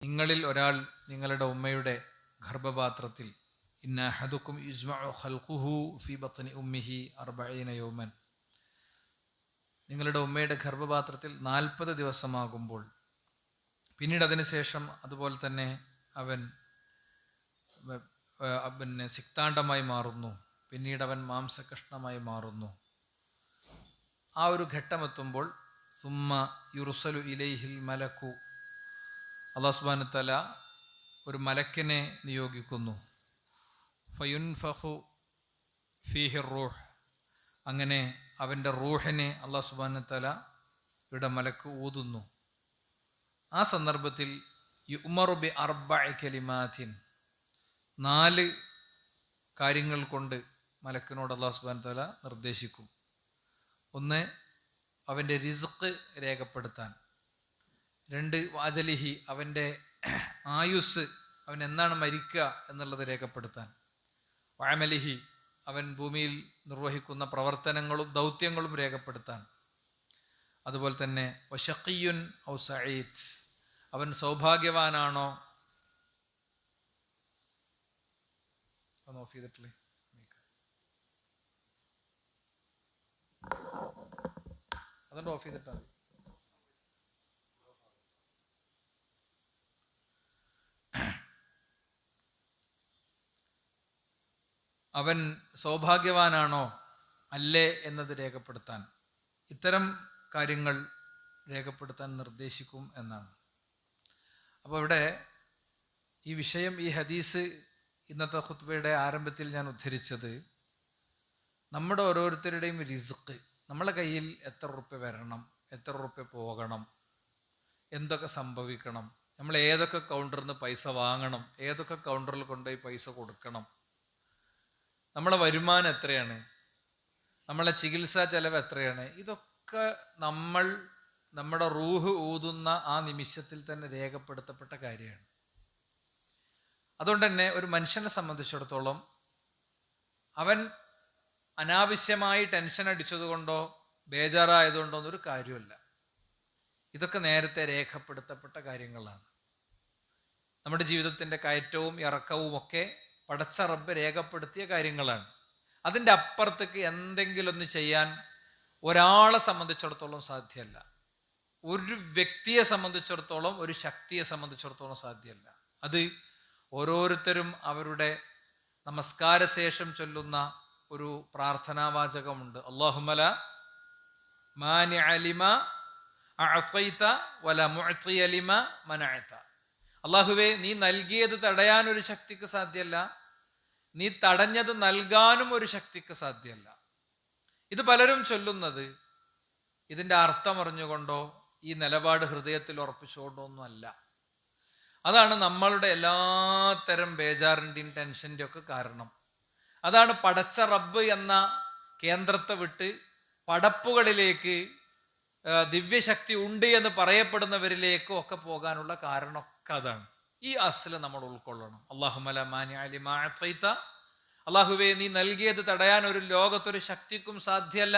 നിങ്ങളിൽ ഒരാൾ നിങ്ങളുടെ ഉമ്മയുടെ ഗർഭപാത്രത്തിൽ ഇന്ന അഹദുക്കും യുജ്മഉ ഖൽഖുഹു ഫീ ബത്നി ഉമ്മിഹി 40 യൗമൻ, നിങ്ങളുടെ ഉമ്മയുടെ ഗർഭപാത്രത്തിൽ 40 ദിവസമാകുമ്പോൾ പിന്നീട് അതിനുശേഷം അതുപോലെ തന്നെ അവൻ സിക്താണ്ഡമായി മാറുന്നു, പിന്നീട് അവൻ മാംസകഷ്ണമായി മാറുന്നു. ആ ഒരു ഘട്ടമെത്തുമ്പോൾ സുമ്മ യുർസലു ഇലൈഹിൽ മലക്കു, അല്ലാഹു സുബ്ഹാനഹു വ തആല ഒരു മലക്കിനെ നിയോഗിക്കുന്നു. ഫയുൻഫഖു ഫീഹി റൂഹ്, അങ്ങനെ അവൻ്റെ റൂഹിനെ അല്ലാഹു സുബ്ഹാനഹു വ തആല ഇവിടെ മലക്ക് ഊതുന്നു. ആ സന്ദർഭത്തിൽ യുഅ്മറു ബി 4 കലിമാത്തിൻ, 4 കാര്യങ്ങൾ കൊണ്ട് മലക്കിനോട് അല്ലാഹു സുബ്ഹാനഹു വ തആല നിർദ്ദേശിക്കും. ഒന്ന്, അവൻ്റെ റിസ്ക് രേഖപ്പെടുത്താൻ. 2, വാജലിഹി, അവൻ്റെ ആയുസ്, അവൻ എന്നാണ് മരിക്കുക എന്നുള്ളത് രേഖപ്പെടുത്താൻ. വഅമലിഹി, അവൻ ഭൂമിയിൽ നിർവഹിക്കുന്ന പ്രവർത്തനങ്ങളും ദൗത്യങ്ങളും രേഖപ്പെടുത്താൻ. അതുപോലെ തന്നെ വശഖിയുൻ ഔ സഈദ്, അവൻ സൗഭാഗ്യവാനാണോ, ഓഫ് ചെയ്തിട്ടില്ലേ, അതുകൊണ്ട് ഓഫ് ചെയ്തിട്ടാ മതി. അവൻ സൗഭാഗ്യവാനാണോ അല്ലേ എന്നത് രേഖപ്പെടുത്താൻ. ഇത്തരം കാര്യങ്ങൾ രേഖപ്പെടുത്താൻ നിർദ്ദേശിക്കും എന്നാണ്. അപ്പോൾ ഇവിടെ ഈ വിഷയം, ഈ ഹദീസ് ഇന്നത്തെ ഖുത്ബയുടെ ആരംഭത്തിൽ ഞാൻ ഉദ്ധരിച്ചത്, നമ്മുടെ ഓരോരുത്തരുടെയും റിസ്ക്, നമ്മളെ കയ്യിൽ എത്ര റുപ്യ വരണം, എത്ര റുപ്യ പോകണം, എന്തൊക്കെ സംഭവിക്കണം, നമ്മൾ ഏതൊക്കെ കൗണ്ടറിൽ നിന്ന് പൈസ വാങ്ങണം, ഏതൊക്കെ കൗണ്ടറിൽ കൊണ്ടുപോയി പൈസ കൊടുക്കണം, നമ്മളെ വരുമാനം എത്രയാണ്, നമ്മളെ ചികിത്സാ ചെലവ് എത്രയാണ്, ഇതൊക്കെ നമ്മുടെ റൂഹ് ഊതുന്ന ആ നിമിഷത്തിൽ തന്നെ രേഖപ്പെടുത്തപ്പെട്ട കാര്യമാണ്. അതുകൊണ്ട് തന്നെ ഒരു മനുഷ്യനെ സംബന്ധിച്ചിടത്തോളം അവൻ അനാവശ്യമായി ടെൻഷൻ അടിച്ചതുകൊണ്ടോ ബേജാറായതുകൊണ്ടോ ഒന്നൊരു കാര്യമല്ല. ഇതൊക്കെ നേരത്തെ രേഖപ്പെടുത്തപ്പെട്ട കാര്യങ്ങളാണ്. നമ്മുടെ ജീവിതത്തിൻ്റെ കയറ്റവും ഇറക്കവും ഒക്കെ പടച്ച റബ്ബ് രേഖപ്പെടുത്തിയ കാര്യങ്ങളാണ്. അതിൻ്റെ അപ്പുറത്തേക്ക് എന്തെങ്കിലും ഒന്ന് ചെയ്യാൻ ഒരാളെ സംബന്ധിച്ചിടത്തോളം സാധ്യമല്ല. ഒരു വ്യക്തിയെ സംബന്ധിച്ചിടത്തോളം, ഒരു ശക്തിയെ സംബന്ധിച്ചിടത്തോളം സാധ്യമല്ല. അത് ഓരോരുത്തരും അവരുടെ നമസ്കാരശേഷം ചൊല്ലുന്ന ഒരു പ്രാർത്ഥനാവാചകമുണ്ട്. അല്ലാഹുമ്മ ലാ മാനിഅ ലിമാ അഅ്തൈത വലാ മുഅ്തിയ ലിമാ മനഅത. അല്ലാഹുവേ, നീ നൽകിയത് തടയാൻ ഒരു ശക്തിക്ക് സാധ്യമല്ല, നീ തടഞ്ഞത് നൽകാനും ഒരു ശക്തിക്ക് സാധ്യമല്ല. ഇത് പലരും ചൊല്ലുന്നത് ഇതിൻ്റെ അർത്ഥം അറിഞ്ഞുകൊണ്ടോ ഈ നിലപാട് ഹൃദയത്തിൽ ഉറപ്പിച്ചുകൊണ്ടോ ഒന്നും അല്ല. അതാണ് നമ്മളുടെ എല്ലാത്തരം ബേജാറിൻ്റെയും ടെൻഷൻ്റെ ഒക്കെ കാരണം. അതാണ് പടച്ച റബ്ബ് എന്ന കേന്ദ്രത്തെ വിട്ട് പടപ്പുകളിലേക്ക്, ദിവ്യശക്തി ഉണ്ട് എന്ന് പറയപ്പെടുന്നവരിലേക്കും ഒക്കെ പോകാനുള്ള കാരണമൊക്കെ അതാണ്. ഈ അസ്ല് നമ്മൾ ഉൾക്കൊള്ളണം. അല്ലാഹുമ്മ ലാ മാനിഅ ലിമാ അഅ്തൈത, അല്ലാഹുവേ, നീ നൽകിയത് തടയാൻ ഒരു ലോകത്തൊരു ശക്തിക്കും സാധ്യമല്ല,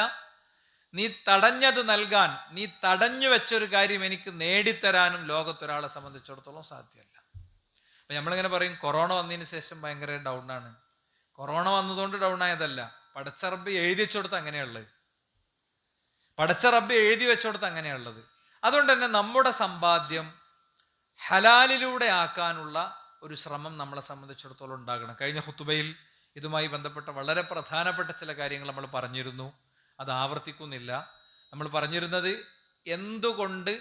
നീ തടഞ്ഞത് നൽകാൻ, നീ തടഞ്ഞു വെച്ചൊരു കാര്യം എനിക്ക് നേടിത്തരാനും ലോകത്തൊരാളെ സംബന്ധിച്ചിടത്തോളം സാധ്യമല്ല. അപ്പം നമ്മളിങ്ങനെ പറയും കൊറോണ വന്നതിന് ശേഷം ഭയങ്കര ഡൗണാണ്. കൊറോണ വന്നതുകൊണ്ട് ഡൗൺ ആയതല്ല, പടച്ച റബ്ബ് എഴുതി വെച്ചോടത്ത് അങ്ങനെയുള്ളത്, പടച്ച റബ്ബ് എഴുതി വെച്ചോടത്ത് അങ്ങനെയുള്ളത്. അതുകൊണ്ട് തന്നെ നമ്മുടെ സമ്പാദ്യം ഹലാലിലൂടെ ആക്കാനുള്ള ഒരു ശ്രമം നമ്മളെ സംബന്ധിച്ചിടത്തോളം ഉണ്ടാകണം. കഴിഞ്ഞ ഖുത്ബയിൽ ഇതുമായി ബന്ധപ്പെട്ട വളരെ പ്രധാനപ്പെട്ട ചില കാര്യങ്ങൾ നമ്മൾ പറഞ്ഞിരുന്നു. അത് ആവർത്തിക്കുന്നില്ല. നമ്മൾ പറഞ്ഞിരുന്നത് എന്തുകൊണ്ട്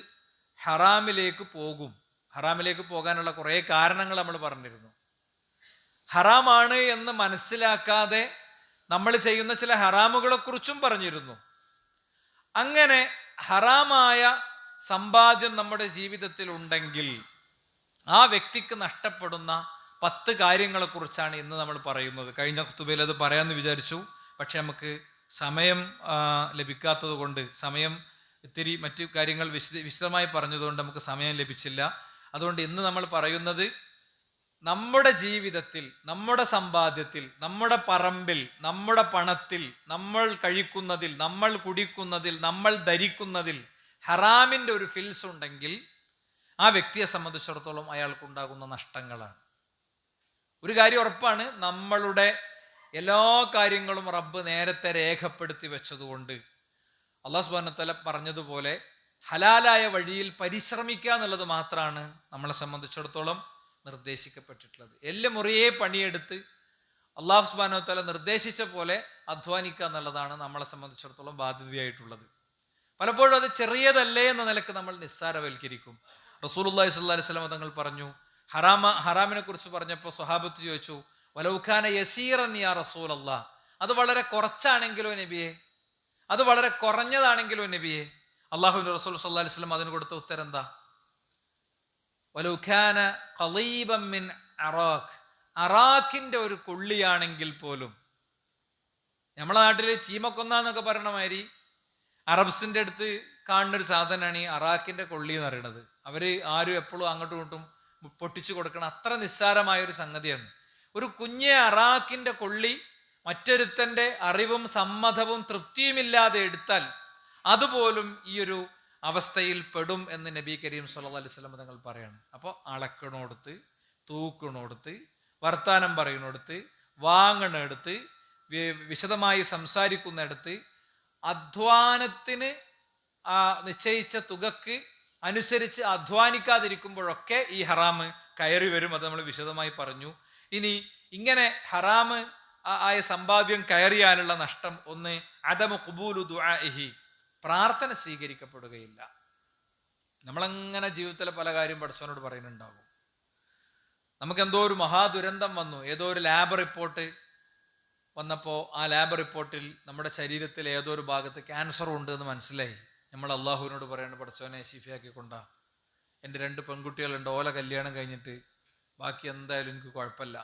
ഹറാമിലേക്ക് പോകും, ഹറാമിലേക്ക് പോകാനുള്ള കുറേ കാരണങ്ങൾ നമ്മൾ പറഞ്ഞിരുന്നു. ഹറാമാണ് എന്ന് മനസ്സിലാക്കാതെ നമ്മൾ ചെയ്യുന്ന ചില ഹറാമുകളെ കുറിച്ചും പറഞ്ഞിരുന്നു. അങ്ങനെ ഹറാമായ സമ്പാദ്യം നമ്മുടെ ജീവിതത്തിൽ ഉണ്ടെങ്കിൽ ആ വ്യക്തിക്ക് നഷ്ടപ്പെടുന്ന 10 കാര്യങ്ങളെ കുറിച്ചാണ് ഇന്ന് നമ്മൾ പറയുന്നത്. കഴിഞ്ഞ ഖുതുബയിൽ അത് പറയാമെന്ന് വിചാരിച്ചു, പക്ഷെ നമുക്ക് സമയം ലഭിക്കാത്തത് കൊണ്ട്, സമയം ഇത്തിരി മറ്റു കാര്യങ്ങൾ വിശദമായി പറഞ്ഞതുകൊണ്ട് നമുക്ക് സമയം ലഭിച്ചില്ല. അതുകൊണ്ട് ഇന്ന് നമ്മൾ പറയുന്നത് നമ്മുടെ ജീവിതത്തിൽ, നമ്മുടെ സമ്പാദ്യത്തിൽ, നമ്മുടെ പറമ്പിൽ, നമ്മുടെ പണത്തിൽ, നമ്മൾ കഴിക്കുന്നതിൽ, നമ്മൾ കുടിക്കുന്നതിൽ, നമ്മൾ ധരിക്കുന്നതിൽ ഹറാമിൻ്റെ ഒരു ഫിൽസ് ഉണ്ടെങ്കിൽ ആ വ്യക്തിയെ സംബന്ധിച്ചിടത്തോളം അയാൾക്കുണ്ടാകുന്ന നഷ്ടങ്ങളാണ്. ഒരു കാര്യം ഉറപ്പാണ്, നമ്മളുടെ എല്ലാ കാര്യങ്ങളും റബ്ബ് നേരത്തെ രേഖപ്പെടുത്തി വെച്ചതുകൊണ്ട് അല്ലാഹു സുബ്ഹാനഹു വ തആല പറഞ്ഞതുപോലെ ഹലാലായ വഴിയിൽ പരിശ്രമിക്കുക എന്നുള്ളത് മാത്രമാണ് നമ്മളെ സംബന്ധിച്ചിടത്തോളം നിർദ്ദേശിക്കപ്പെട്ടിട്ടുള്ളത്. എല്ലാം മുറിയെ പണിയെടുത്ത് അല്ലാഹു സുബ്ഹാനഹു വ തആല നിർദ്ദേശിച്ച പോലെ അധ്വാനിക്കുക എന്നുള്ളതാണ് നമ്മളെ സംബന്ധിച്ചിടത്തോളം ബാധ്യതയായിട്ടുള്ളത്. പലപ്പോഴും അത് ചെറിയതല്ലേ എന്ന നിലക്ക് നമ്മൾ നിസ്സാരവൽക്കരിക്കും. റസൂലുള്ളാഹി സ്വല്ലല്ലാഹു അലൈഹി വസല്ലം തങ്ങൾ പറഞ്ഞു, ഹറാമിനെ കുറിച്ച് പറഞ്ഞപ്പോൾ സ്വഹാബത്ത് ചോദിച്ചു, വലൗകാന യസീറൻ യാ റസൂലല്ലാഹ്, അത് വളരെ കുറച്ചാണെങ്കിലോ നബിയെ, അത് വളരെ കുറഞ്ഞതാണെങ്കിലോ നബിയെ? അല്ലാഹുവിന്റെ റസൂൽ സ്വല്ലല്ലാഹു അലൈഹി വസല്ലം അതിന് കൊടുത്ത ഉത്തരം എന്താ? വലൗകാന ഖളീബൻ മിൻ അറാഖ്, അറാഖിന്റെ ഒരു കൊള്ളിയാണെങ്കിൽ പോലും. നമ്മളെ നാട്ടില് ചീമക്കൊന്നൊക്കെ പറയണ മാതിരി അറബ്സിന്റെ അടുത്ത് കാണുന്ന ഒരു സാധനമാണ് ഈ അറാഖിന്റെ കൊള്ളി എന്ന് പറയുന്നത്. അവര് ആരും എപ്പോഴും അങ്ങോട്ടും ഇങ്ങോട്ടും പൊട്ടിച്ചു കൊടുക്കണം, അത്ര നിസ്സാരമായ ഒരു സംഗതിയാണ്. ഒരു കുഞ്ഞെ അറാഖിന്റെ കൊള്ളി മറ്റൊരുത്തന്റെ അറിവും സമ്മതവും തൃപ്തിയുമില്ലാതെ എടുത്താൽ അതുപോലും ഈ ഒരു അവസ്ഥയിൽ പെടും എന്ന് നബി കരീം സല്ലല്ലാഹു അലൈഹി വസല്ലം തങ്ങൾ പറയാണ്. അപ്പോൾ അളക്കണോടുത്ത്, തൂക്കണോടുത്ത്, വർത്താനം പറയുന്നിടത്ത്, വാങ്ങണടുത്ത്, വിശദമായി സംസാരിക്കുന്നിടത്ത് അധ്വാനത്തിന് നിശ്ചയിച്ച തുകക്ക് അനുസരിച്ച് അധ്വാനിക്കാതിരിക്കുമ്പോഴൊക്കെ ഈ ഹറാമ് കയറി വരും. അത് നമ്മൾ വിശദമായി പറഞ്ഞു. ഇനി ഇങ്ങനെ ഹറാമ് ആയ സമ്പാദ്യം കയറിയാലുള്ള നഷ്ടം ഒന്ന്, അദമു ഖുബൂലു ദുആഇഹി, പ്രാർത്ഥന സ്വീകരിക്കപ്പെടുകയില്ല. നമ്മളങ്ങനെ ജീവിതത്തിലെ പല കാര്യം പഠിച്ചവനോട് പറയുന്നുണ്ടാകും. നമുക്ക് എന്തോ ഒരു മഹാദുരന്തം വന്നു, ഏതോ ഒരു ലാബ് റിപ്പോർട്ട് വന്നപ്പോൾ ആ ലാബ് റിപ്പോർട്ടിൽ നമ്മുടെ ശരീരത്തിൽ ഏതോ ഒരു ഭാഗത്ത് ക്യാൻസർ ഉണ്ട് എന്ന് മനസ്സിലായി. നമ്മൾ അള്ളാഹുവിനോട് പറയേണ്ട, പഠിച്ചവനെ ശിഫയാക്കിക്കൊണ്ടാ, എൻ്റെ 2 പെൺകുട്ടികളുണ്ട്, ഓല കല്യാണം കഴിഞ്ഞിട്ട് ബാക്കി എന്തായാലും എനിക്ക് കുഴപ്പമില്ല,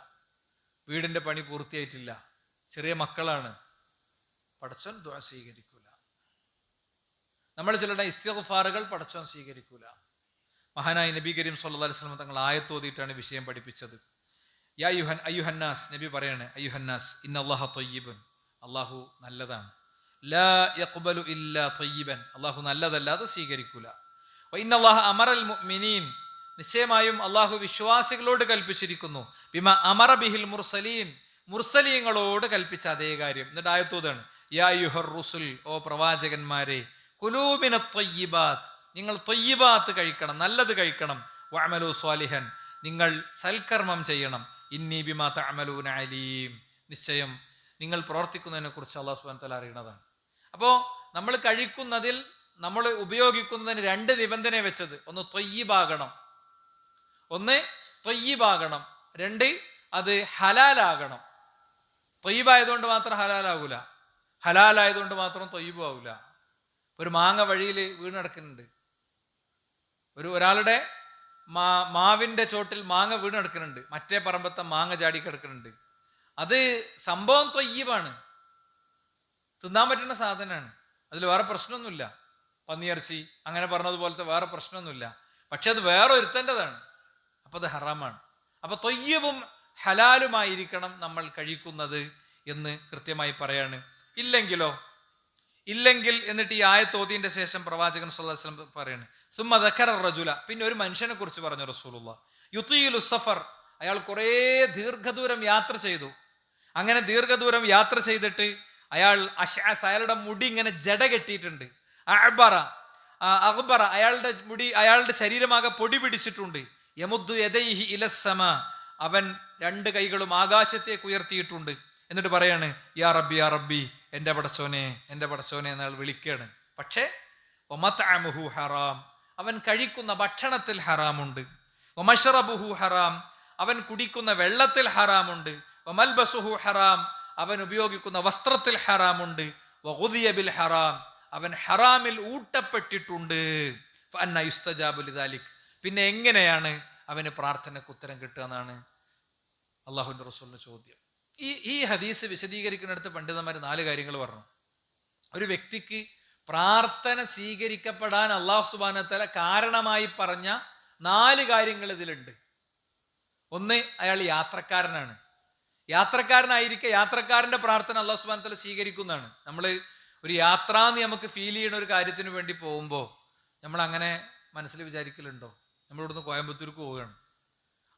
വീടിൻ്റെ പണി പൂർത്തിയായിട്ടില്ല, ചെറിയ മക്കളാണ്, പടച്ചോൻ ദുആ സ്വീകരിക്കൂല. നമ്മൾ ചിലരുടെ ഇസ്തിഗ്ഫാറുകൾ പടച്ചോൻ സ്വീകരിക്കൂല. മഹാനായ നബി കരീം സല്ലല്ലാഹു അലൈഹി വസല്ലം തങ്ങൾ ആയത്ത് ഓതിയിട്ടാണ് വിഷയം പഠിപ്പിച്ചത്. യാ അയ്യുഹന്നാസ്, നബി പറയാണ്, അയ്യുഹന്നാസ് ഇന്നല്ലാഹ ത്വയ്യിബുൻ, അല്ലാഹു നല്ലതാണ്. ലാ യഖ്ബലു ഇല്ലാ ത്വയ്യിബൻ, അല്ലാഹു നല്ലതല്ലാതെ സ്വീകരിക്കൂല. വ ഇന്നല്ലാഹ അമറൽ മുഅ്മിനീൻ, നിശ്ചയമായും അല്ലാഹു വിശ്വാസികളോട് കൽപ്പിച്ചിരിക്കുന്നു, ബിമാ അമറ ബിഹിൽ മുർസലീൻ, മുർസലീങ്ങളോട് കൽപ്പിച്ച അതേ കാര്യം. എന്നിട്ട് ആയത്ത് ഓതാണ്, യാ അയ്യുഹർ റുസുൽ, ഓ പ്രവാചകന്മാരെ, കുലൂ മിനത് ത്വയ്യിബാത്ത്, നിങ്ങൾ ത്വയ്യിബാത്ത് കഴിക്കണം, നല്ലത് കഴിക്കണം. വഅമലു സ്വാലിഹൻ, നിങ്ങൾ സൽക്കർമ്മം ചെയ്യണം. ഇന്നി ബിമാ തഅമലൂന അലീം, നിശ്ചയം നിങ്ങൾ പ്രവർത്തിക്കുന്നതിനെ കുറിച്ച് അല്ലാഹു സുബ്ഹാനഹു വ തആല അറിയുന്നതാണ്. അപ്പോൾ നമ്മൾ കഴിക്കുന്നതിൽ നമ്മൾ ഉപയോഗിക്കുന്നതിന് 2 നിബന്ധന വെച്ചത്. ഒന്ന് ത്വയ്യിബാകണം, 2 അത് ഹലാലാകണം. ത്വയ്യിബായതുകൊണ്ട് മാത്രം ഹലാലാകൂല, ഹലാലായതുകൊണ്ട് മാത്രം ത്വയ്യിബും ആവൂല. ഒരു മാങ്ങ വഴിയിൽ വീണ് കിടക്കുന്നുണ്ട്, ഒരാളുടെ മാവിന്റെ ചോട്ടിൽ മാങ്ങ വീണ് കിടക്കുന്നുണ്ട്, മറ്റേ പറമ്പത്തെ മാങ്ങ ചാടി കിടക്കുന്നുണ്ട്. അത് സംഭവം ത്വയ്യിബാണ്, തിന്നാൻ പറ്റുന്ന സാധനമാണ്, അതിൽ വേറെ പ്രശ്നമൊന്നുമില്ല. പന്നിയിറച്ചി അങ്ങനെ പറഞ്ഞതുപോലത്തെ വേറെ പ്രശ്നമൊന്നുമില്ല. പക്ഷെ അത് വേറെ ഒരുത്തൻ്റെതാണ്, അപ്പൊ അത് ഹറാമാണ്. അപ്പൊ ത്വയ്യിബും ഹലാലുമായിരിക്കണം നമ്മൾ കഴിക്കുന്നത് എന്ന് കൃത്യമായി പറയാണ്. ഇല്ലെങ്കിൽ എന്നിട്ട് ഈ ആയത്തോതിന്റെ ശേഷം പ്രവാചകൻ സല്ലല്ലാഹു അലൈഹി വസല്ലം പറയാണ്, സുമ്മ ദക്കറ റജുല, പിന്നെ ഒരു മനുഷ്യനെ കുറിച്ച് പറഞ്ഞു റസൂലുള്ളാഹ്, യുതീലു സഫർ, അയാൾ കുറേ ദീർഘദൂരം യാത്ര ചെയ്തു. അങ്ങനെ ദീർഘദൂരം യാത്ര ചെയ്തിട്ട് അയാളുടെ മുടി ഇങ്ങനെ ജട കെട്ടിയിട്ടുണ്ട്. അഖ്ബറ, അയാളുടെ ശരീരമാകെ പൊടി പിടിച്ചിട്ടുണ്ട്. യമുദ്ദു യദൈഹി ഇലസ്സമാ, അവൻ 2 കൈകളും ആകാശത്തേക്ക് ഉയർത്തിയിട്ടുണ്ട്. എന്നിട്ട് പറയാണ്, യാ റബ്ബി യാ റബ്ബി, എൻ്റെ പടച്ചോനെ എന്ന് അയാൾ വിളിക്കുകയാണ്. പക്ഷേ വമത്അമുഹു ഹറാം, അവൻ കഴിക്കുന്ന ഭക്ഷണത്തിൽ ഹറാമുണ്ട്. വമശ്റബുഹു ഹറാം, അവൻ കുടിക്കുന്ന വെള്ളത്തിൽ ഹറാമുണ്ട്. വമൽബസുഹു ഹറാം, അവൻ ഉപയോഗിക്കുന്ന വസ്ത്രത്തിൽ ഹറാമുണ്ട്. വഗുദിയ ബിൽ ഹറാം, അവൻ ഹറാമിൽ ഊട്ടപ്പെട്ടിട്ടുണ്ട്. ഫഅന്ന യുസ്തജാബു ലിദാലിക്, പിന്നെ എങ്ങനെയാണ് അവന് പ്രാർത്ഥനയ്ക്ക് ഉത്തരം കിട്ടുക എന്നാണ് അല്ലാഹുവിൻ്റെ റസൂലിന്റെ ചോദ്യം. ഈ ഹദീസ് വിശദീകരിക്കുന്നിടത്ത് പണ്ഡിതന്മാർ 4 കാര്യങ്ങൾ പറഞ്ഞു. ഒരു വ്യക്തിക്ക് പ്രാർത്ഥന സ്വീകരിക്കപ്പെടാൻ അല്ലാഹു സുബ്ഹാനഹു വ തആല കാരണമായി പറഞ്ഞ 4 കാര്യങ്ങൾ ഇതിലുണ്ട്. ഒന്ന്, അയാൾ യാത്രക്കാരനാണ്. യാത്രക്കാരനായിരിക്കെ യാത്രക്കാരന്റെ പ്രാർത്ഥന അല്ലാഹു സുബ്ഹാനഹു വ തആല സ്വീകരിക്കുന്നതാണ്. നമ്മൾ ഒരു യാത്രാന്ന് നമുക്ക് ഫീൽ ചെയ്യുന്ന ഒരു കാര്യത്തിന് വേണ്ടി പോകുമ്പോൾ നമ്മൾ അങ്ങനെ മനസ്സിൽ വിചാരിക്കലുണ്ടോ? നമ്മളിവിടുന്ന് കോയമ്പത്തൂർക്ക് പോവുകയാണ്,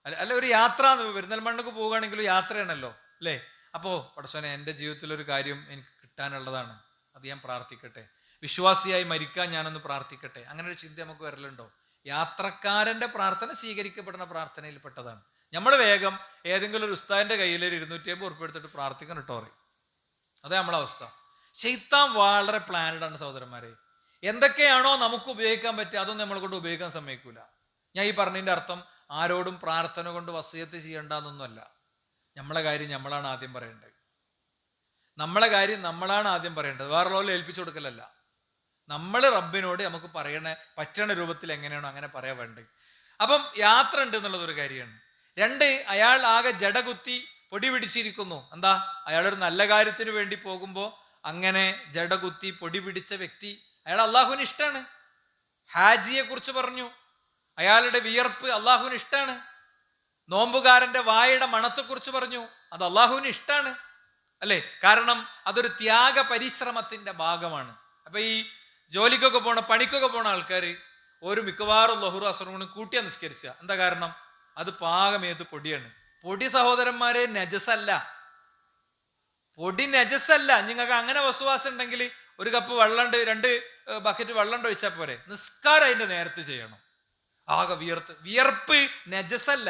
അല്ല ഒരു യാത്ര, പെരിന്തൽമണ്ണക്ക് പോവുകയാണെങ്കിലും യാത്രയാണല്ലോ അല്ലേ? അപ്പോൾ പടച്ചോനെ എൻ്റെ ജീവിതത്തിലൊരു കാര്യം എനിക്ക് കിട്ടാനുള്ളതാണ്, അത് ഞാൻ പ്രാർത്ഥിക്കട്ടെ, വിശ്വാസിയായി മരിക്കാൻ ഞാനൊന്ന് പ്രാർത്ഥിക്കട്ടെ, അങ്ങനെ ഒരു ചിന്ത നമുക്ക് വരലുണ്ടോ? യാത്രക്കാരന്റെ പ്രാർത്ഥന സ്വീകരിക്കപ്പെടുന്ന പ്രാർത്ഥനയിൽ പെട്ടതാണ്. നമ്മൾ വേഗം ഏതെങ്കിലും ഒരു ഉസ്താദിന്റെ കയ്യിൽ ഒരു 250 ഉറുപ്പിക എടുത്തിട്ട് പ്രാർത്ഥിക്കണം കേട്ടോ പറയും. അതേ നമ്മളെ അവസ്ഥ. ശൈത്താൻ വളരെ പ്ലാനഡ് ആണ് സഹോദരന്മാരെ. എന്തൊക്കെയാണോ നമുക്ക് ഉപയോഗിക്കാൻ പറ്റുക അതൊന്നും നമ്മളെ കൊണ്ട് ഉപയോഗിക്കാൻ സമ്മതിക്കൂല. ഞാൻ ഈ പറഞ്ഞതിന്റെ അർത്ഥം ആരോടും പ്രാർത്ഥന കൊണ്ട് വസിയത്ത് ചെയ്യേണ്ടെന്നൊന്നുമല്ല. നമ്മളെ കാര്യം നമ്മളാണ് ആദ്യം പറയേണ്ടത്. നമ്മളെ കാര്യം നമ്മളാണ് ആദ്യം പറയേണ്ടത്, വേറെ ഏൽപ്പിച്ചു കൊടുക്കലല്ല. നമ്മൾ റബ്ബിനോട് നമുക്ക് പറ്റണ രൂപത്തിൽ എങ്ങനെയാണോ അങ്ങനെ പറയാൻ വേണ്ടത്. അപ്പം യാത്ര ഉണ്ട് എന്നുള്ളത് ഒരു കാര്യമാണ്. 2, അയാൾ ആകെ ജടകുത്തി പൊടി പിടിച്ചിരിക്കുന്നു. എന്താ? അയാളൊരു നല്ല കാര്യത്തിന് വേണ്ടി പോകുമ്പോൾ അങ്ങനെ ജടകുത്തി പൊടി പിടിച്ച വ്യക്തി, അയാൾ അള്ളാഹുവിന് ഇഷ്ടമാണ്. ഹാജിയെ കുറിച്ച് പറഞ്ഞു, അയാളുടെ വിയർപ്പ് അള്ളാഹുവിന് ഇഷ്ടമാണ്. നോമ്പുകാരന്റെ വായുടെ മണത്തെക്കുറിച്ച് പറഞ്ഞു, അത് അള്ളാഹുവിന് ഇഷ്ടമാണ് അല്ലേ? കാരണം അതൊരു ത്യാഗ പരിശ്രമത്തിന്റെ ഭാഗമാണ്. അപ്പൊ ഈ ജോലിക്കൊക്കെ പോണ, പണിക്കൊക്കെ പോണ ആൾക്കാർ ഒരു മിക്കവാറും ലഹുറു അസറും കൂട്ടിയാ നിസ്കരിച്ച. എന്താ കാരണം? അത് പാകമേത് പൊടിയാണ്. പൊടി സഹോദരന്മാരെ നജസല്ല, പൊടി നജസല്ല. നിങ്ങൾക്ക് അങ്ങനെ വസുവാസം ഉണ്ടെങ്കിൽ ഒരു കപ്പ് വെള്ളമുണ്ട്, 2 ബക്കറ്റ് വെള്ളം ഒഴിച്ചാൽ പോരെ. നിസ്കാരം അതിന്റെ നേരത്തെ ചെയ്യണം. ആകെ വിയർപ്പ് നജസല്ല.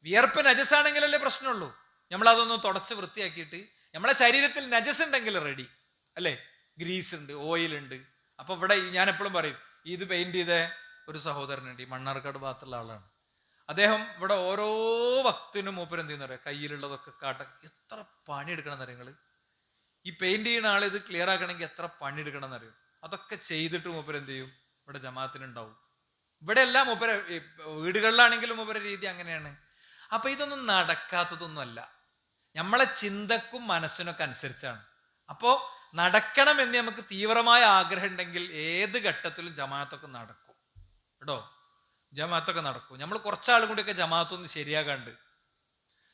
വിയർപ്പ് നജസാണെങ്കിലല്ലേ പ്രശ്നമുള്ളൂ. നമ്മളതൊന്ന് തുടച്ച് വൃത്തിയാക്കിയിട്ട്, നമ്മളെ ശരീരത്തിൽ നജസ് ഉണ്ടെങ്കിൽ റെഡി അല്ലേ? ഗ്രീസ് ഉണ്ട്, ഓയിൽ ഉണ്ട്. അപ്പൊ ഇവിടെ ഞാൻ എപ്പോഴും പറയും, ഇത് പെയിന്റ് ചെയ്ത ഒരു സഹോദരനുണ്ട്, ഈ മണ്ണാർക്കാട് ഭാഗത്തുള്ള ആളാണ്. അദ്ദേഹം ഇവിടെ ഓരോ വക്തിനും മൂപ്പര് എന്ത് ചെയ്യുന്ന പറയാം, കയ്യിലുള്ളതൊക്കെ എത്ര പണിയെടുക്കണം എന്നറിയങ്ങൾ. ഈ പെയിന്റ് ചെയ്യുന്ന ആൾ ഇത് ക്ലിയർ ആക്കണമെങ്കിൽ എത്ര പണിയെടുക്കണം എന്നറിയും. അതൊക്കെ ചെയ്തിട്ട് മൂപ്പര് എന്ത് ചെയ്യും, ഇവിടെ ജമാഅത്തിനുണ്ടാവും. ഇവിടെ എല്ലാം മൂപ്പര്, വീടുകളിലാണെങ്കിലും മൂപ്പര് രീതി അങ്ങനെയാണ്. അപ്പൊ ഇതൊന്നും നടക്കാത്തതൊന്നുമല്ല, നമ്മളെ ചിന്തക്കും മനസ്സിനൊക്കെ അനുസരിച്ചാണ്. അപ്പോ നടക്കണം എന്ന് നമുക്ക് തീവ്രമായ ആഗ്രഹം ഉണ്ടെങ്കിൽ ഏത് ഘട്ടത്തിലും ജമാഅത്തൊക്കെ നടക്കും കേട്ടോ. ജമാഅത്തൊക്കെ നടക്കും. നമ്മൾ കുറച്ചാളും കൂടിയൊക്കെ ജമാഅത്തൊന്ന് ശരിയാകാണ്ട്.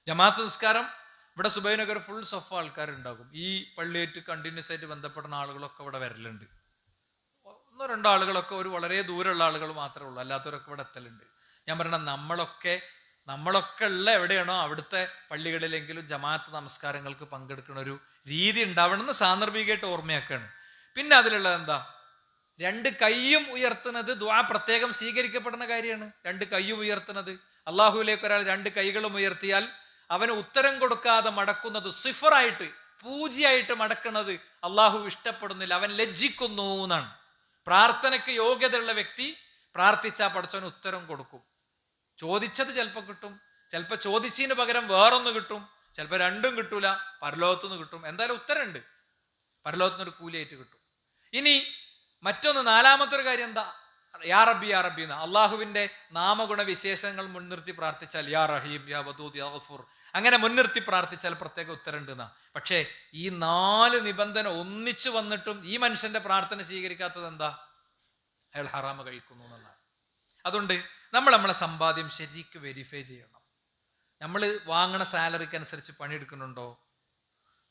ജമാഅത്ത് നിസ്കാരം ഇവിടെ സുബൈനൊക്കെ ഒരു ഫുൾ സഫ ആൾക്കാരുണ്ടാകും. ഈ പള്ളിയായിട്ട് കണ്ടിന്യൂസ് ആയിട്ട് ബന്ധപ്പെടുന്ന ആളുകളൊക്കെ ഇവിടെ വരലുണ്ട്. 1-2 ആളുകളൊക്കെ, ഒരു വളരെ ദൂരമുള്ള ആളുകൾ മാത്രമേ ഉള്ളൂ, അല്ലാത്തവരൊക്കെ ഇവിടെ എത്തലുണ്ട്. ഞാൻ പറയണ നമ്മളൊക്കെ ഉള്ള എവിടെയാണോ അവിടുത്തെ പള്ളികളിലെങ്കിലും ജമാഅത്ത് നമസ്കാരങ്ങൾക്ക് പങ്കെടുക്കുന്ന ഒരു രീതി ഉണ്ടാവണമെന്ന് സാന്ദർഭികമായിട്ട് ഓർമ്മയാക്കാണ്. പിന്നെ അതിലുള്ളത് എന്താ? 2 കൈയും ഉയർത്തുന്നത് ദുആ പ്രത്യേകം സ്വീകരിക്കപ്പെടുന്ന കാര്യമാണ്. 2 കൈയും ഉയർത്തുന്നത്, അള്ളാഹുവിലേക്ക് ഒരാൾ 2 കൈകളും ഉയർത്തിയാൽ അവന് ഉത്തരം കൊടുക്കാതെ മടക്കുന്നത്, സിഫറായിട്ട് പൂജ്യമായിട്ട് മടക്കുന്നത് അള്ളാഹു ഇഷ്ടപ്പെടുന്നില്ല, അവൻ ലജ്ജിക്കുന്നു എന്നാണ്. പ്രാർത്ഥനയ്ക്ക് യോഗ്യതയുള്ള വ്യക്തി പ്രാർത്ഥിച്ചാൽ പടച്ചവന് ഉത്തരം കൊടുക്കും. ചോദിച്ചത് ചിലപ്പോൾ കിട്ടും, ചിലപ്പോൾ ചോദിച്ചതിന് പകരം വേറൊന്ന് കിട്ടും, ചിലപ്പോൾ 2ഉം കിട്ടൂല, പരലോകത്തുനിന്ന് കിട്ടും. എന്തായാലും ഉത്തരമുണ്ട്, പരലോകത്തുനിന്നൊരു കൂലിയായിട്ട് കിട്ടും. ഇനി മറ്റൊന്ന്, 4-മത്തെ ഒരു കാര്യം എന്താ? യാ റബ്ബി യാ റബ്ബി എന്ന് അള്ളാഹുവിന്റെ നാമഗുണ വിശേഷങ്ങൾ മുൻനിർത്തി പ്രാർത്ഥിച്ചാൽ, യാ റഹീം യാ വദൂദ് യാ ഗഫൂർ, അങ്ങനെ മുൻനിർത്തി പ്രാർത്ഥിച്ചാൽ പ്രത്യേക ഉത്തരമുണ്ട് എന്നാ. പക്ഷേ ഈ 4 നിബന്ധന ഒന്നിച്ചു വന്നിട്ടും ഈ മനുഷ്യന്റെ പ്രാർത്ഥന സ്വീകരിക്കാത്തത് എന്താ? അയാൾ ഹറാമ് കഴിക്കുന്നു എന്നുള്ളതാണ്. അതുകൊണ്ട് നമ്മളെ സമ്പാദ്യം ശരിക്കും വെരിഫൈ ചെയ്യണം. നമ്മൾ വാങ്ങണ സാലറിക്ക് അനുസരിച്ച് പണിയെടുക്കുന്നുണ്ടോ?